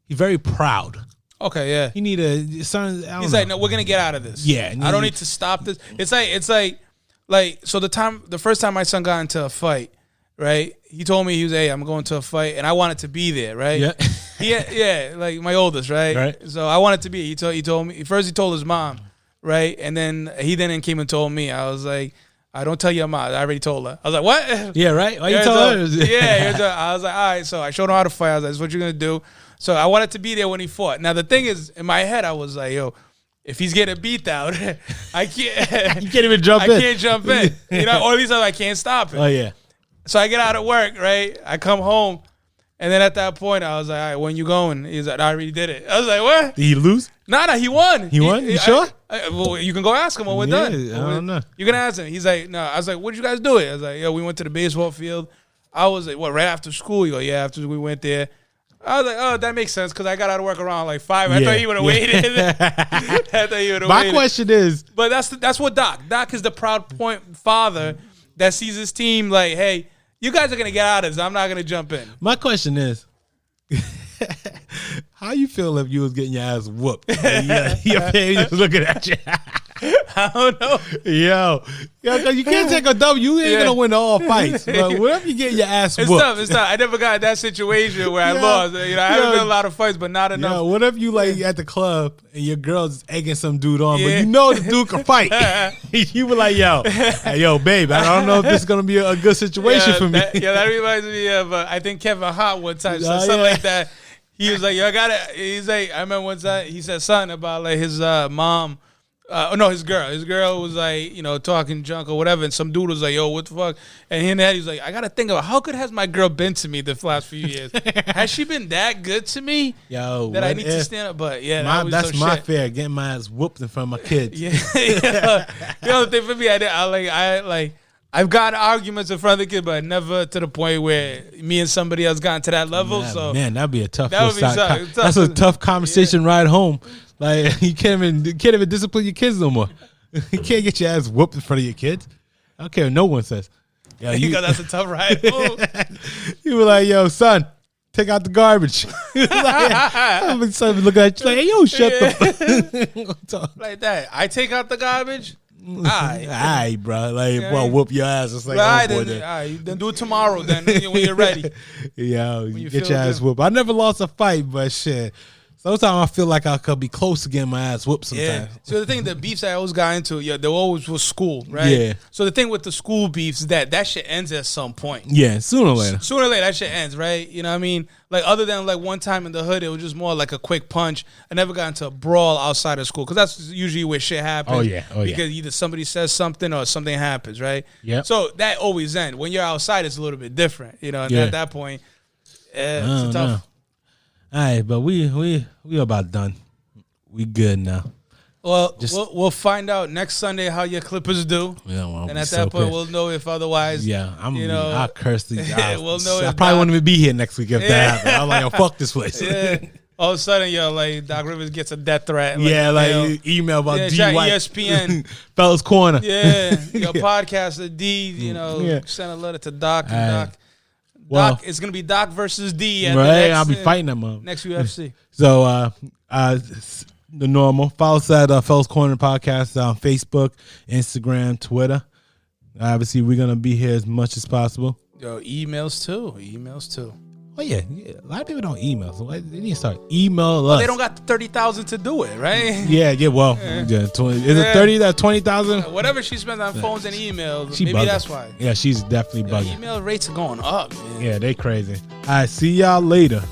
He's very proud. Okay, yeah. You need He's like, no, we're gonna get out of this. Yeah, I don't need to stop this. It's like so the first time my son got into a fight, right? He told me he was, hey, I'm going to a fight, and I wanted to be there, right? Yeah. Like my oldest, right? Right. So I wanted to be. He told me first. He told his mom, right, and then he came and told me. I was like, I don't tell your mom. I already told her. I was like, what? Yeah, right. Why you told her? Yeah. I was like, all right. So I showed him how to fight. I was like, that's what you're gonna do. So I wanted to be there when he fought. Now the thing is, in my head, I was like, yo, if he's getting beat down, I can't. You can't even jump in. I can't jump in. Or at least I can't stop it. Oh yeah. So I get out of work, right? I come home, and then at that point, I was like, all right, when you going? He's like, I already did it. I was like, what? Did he lose? Nah, he won. He won? You sure? Well, you can go ask him when we're done. I don't know. You can ask him. He's like, no. I was like, what did you guys do it? I was like, yo, we went to the baseball field. I was like, what, right after school? You go, yeah, after we went there. I was like, oh, that makes sense because I got out of work around like 5. I thought he would have waited. I thought he would have waited. My question is. But that's what Doc. Doc is the proud point father that sees his team like, hey, you guys are going to get out of this. I'm not going to jump in. My question is, how you feel if you was getting your ass whooped? Your family was looking at you. I don't know. Yo, you can't take a W. You ain't gonna win all fights. But whatever you get your ass whooped. It's tough. I never got in that situation where I lost. I haven't been in a lot of fights, but not enough. Yo, what if you like at the club and your girl's egging some dude on, but you know the dude can fight. You were like, yo, babe, I don't know if this is gonna be a good situation for me. That reminds me of I think Kevin Hart one time said something like that. He was like, yo, I got it. He's like, I remember one time he said something about like his mom. His girl. His girl was like, talking junk or whatever, and some dude was like, yo, what the fuck? And he was like, I gotta think about how good has my girl been to me the last few years? Has she been that good to me? Yo, that I need to stand up? But that's my fear, getting my ass whooped in front of my kids. Yeah. The thing for me, I've gotten arguments in front of the kid, but never to the point where me and somebody else got to that level. Man, that'd be a tough. That's a tough conversation ride home. Like you can't even discipline your kids no more. You can't get your ass whooped in front of your kids. I don't care what no one says. Yeah, that's a tough ride. You were like, yo, son, take out the garbage. Son looking at you like, hey, yo, shut the fuck. Like that. I take out the garbage. All right, bro. Like, whoop your ass. It's like, then do it tomorrow. Then when you're ready. Yeah, you get your ass whooped. I never lost a fight, but shit. Sometimes I feel like I could be close to getting my ass whooped sometimes. Yeah. So the thing, the beefs I always got into, they always was school, right? Yeah. So the thing with the school beefs is that shit ends at some point. Yeah, sooner or later. Sooner or later, that shit ends, right? You know what I mean? Like, other than, like, one time in the hood, it was just more like a quick punch. I never got into a brawl outside of school because that's usually where shit happens. Oh, yeah. Because either somebody says something or something happens, right? Yeah. So that always ends. When you're outside, it's a little bit different, and at that point, it's tough. All right, but we about done. We good now. Well, we'll find out next Sunday how your Clippers do. Yeah, well, and at that point, we'll know if otherwise. Yeah, I'll curse these. We'll know. I probably won't even be here next week if that happens. I'm like, fuck this place. Yeah. All of a sudden, like Doc Rivers gets a death threat. Email about D White. ESPN. Fellas Corner. Yeah, your podcaster D. Send a letter to Doc and Doc. Doc, it's gonna be Doc versus D. Right, I'll be fighting them up next UFC. So, the normal. Follow us at Fellas Corner Podcast on Facebook, Instagram, Twitter. Obviously, we're gonna be here as much as possible. Yo, emails too. Oh yeah. A lot of people don't email, so they need to start email us. They don't got 30,000 to do it, right? Yeah. Well, 20, is it 30? 20,000? Whatever she spends on phones and emails, maybe bugging. That's why. Yeah, she's definitely bugging. Email rates are going up, man. Yeah, they crazy. All right, see y'all later.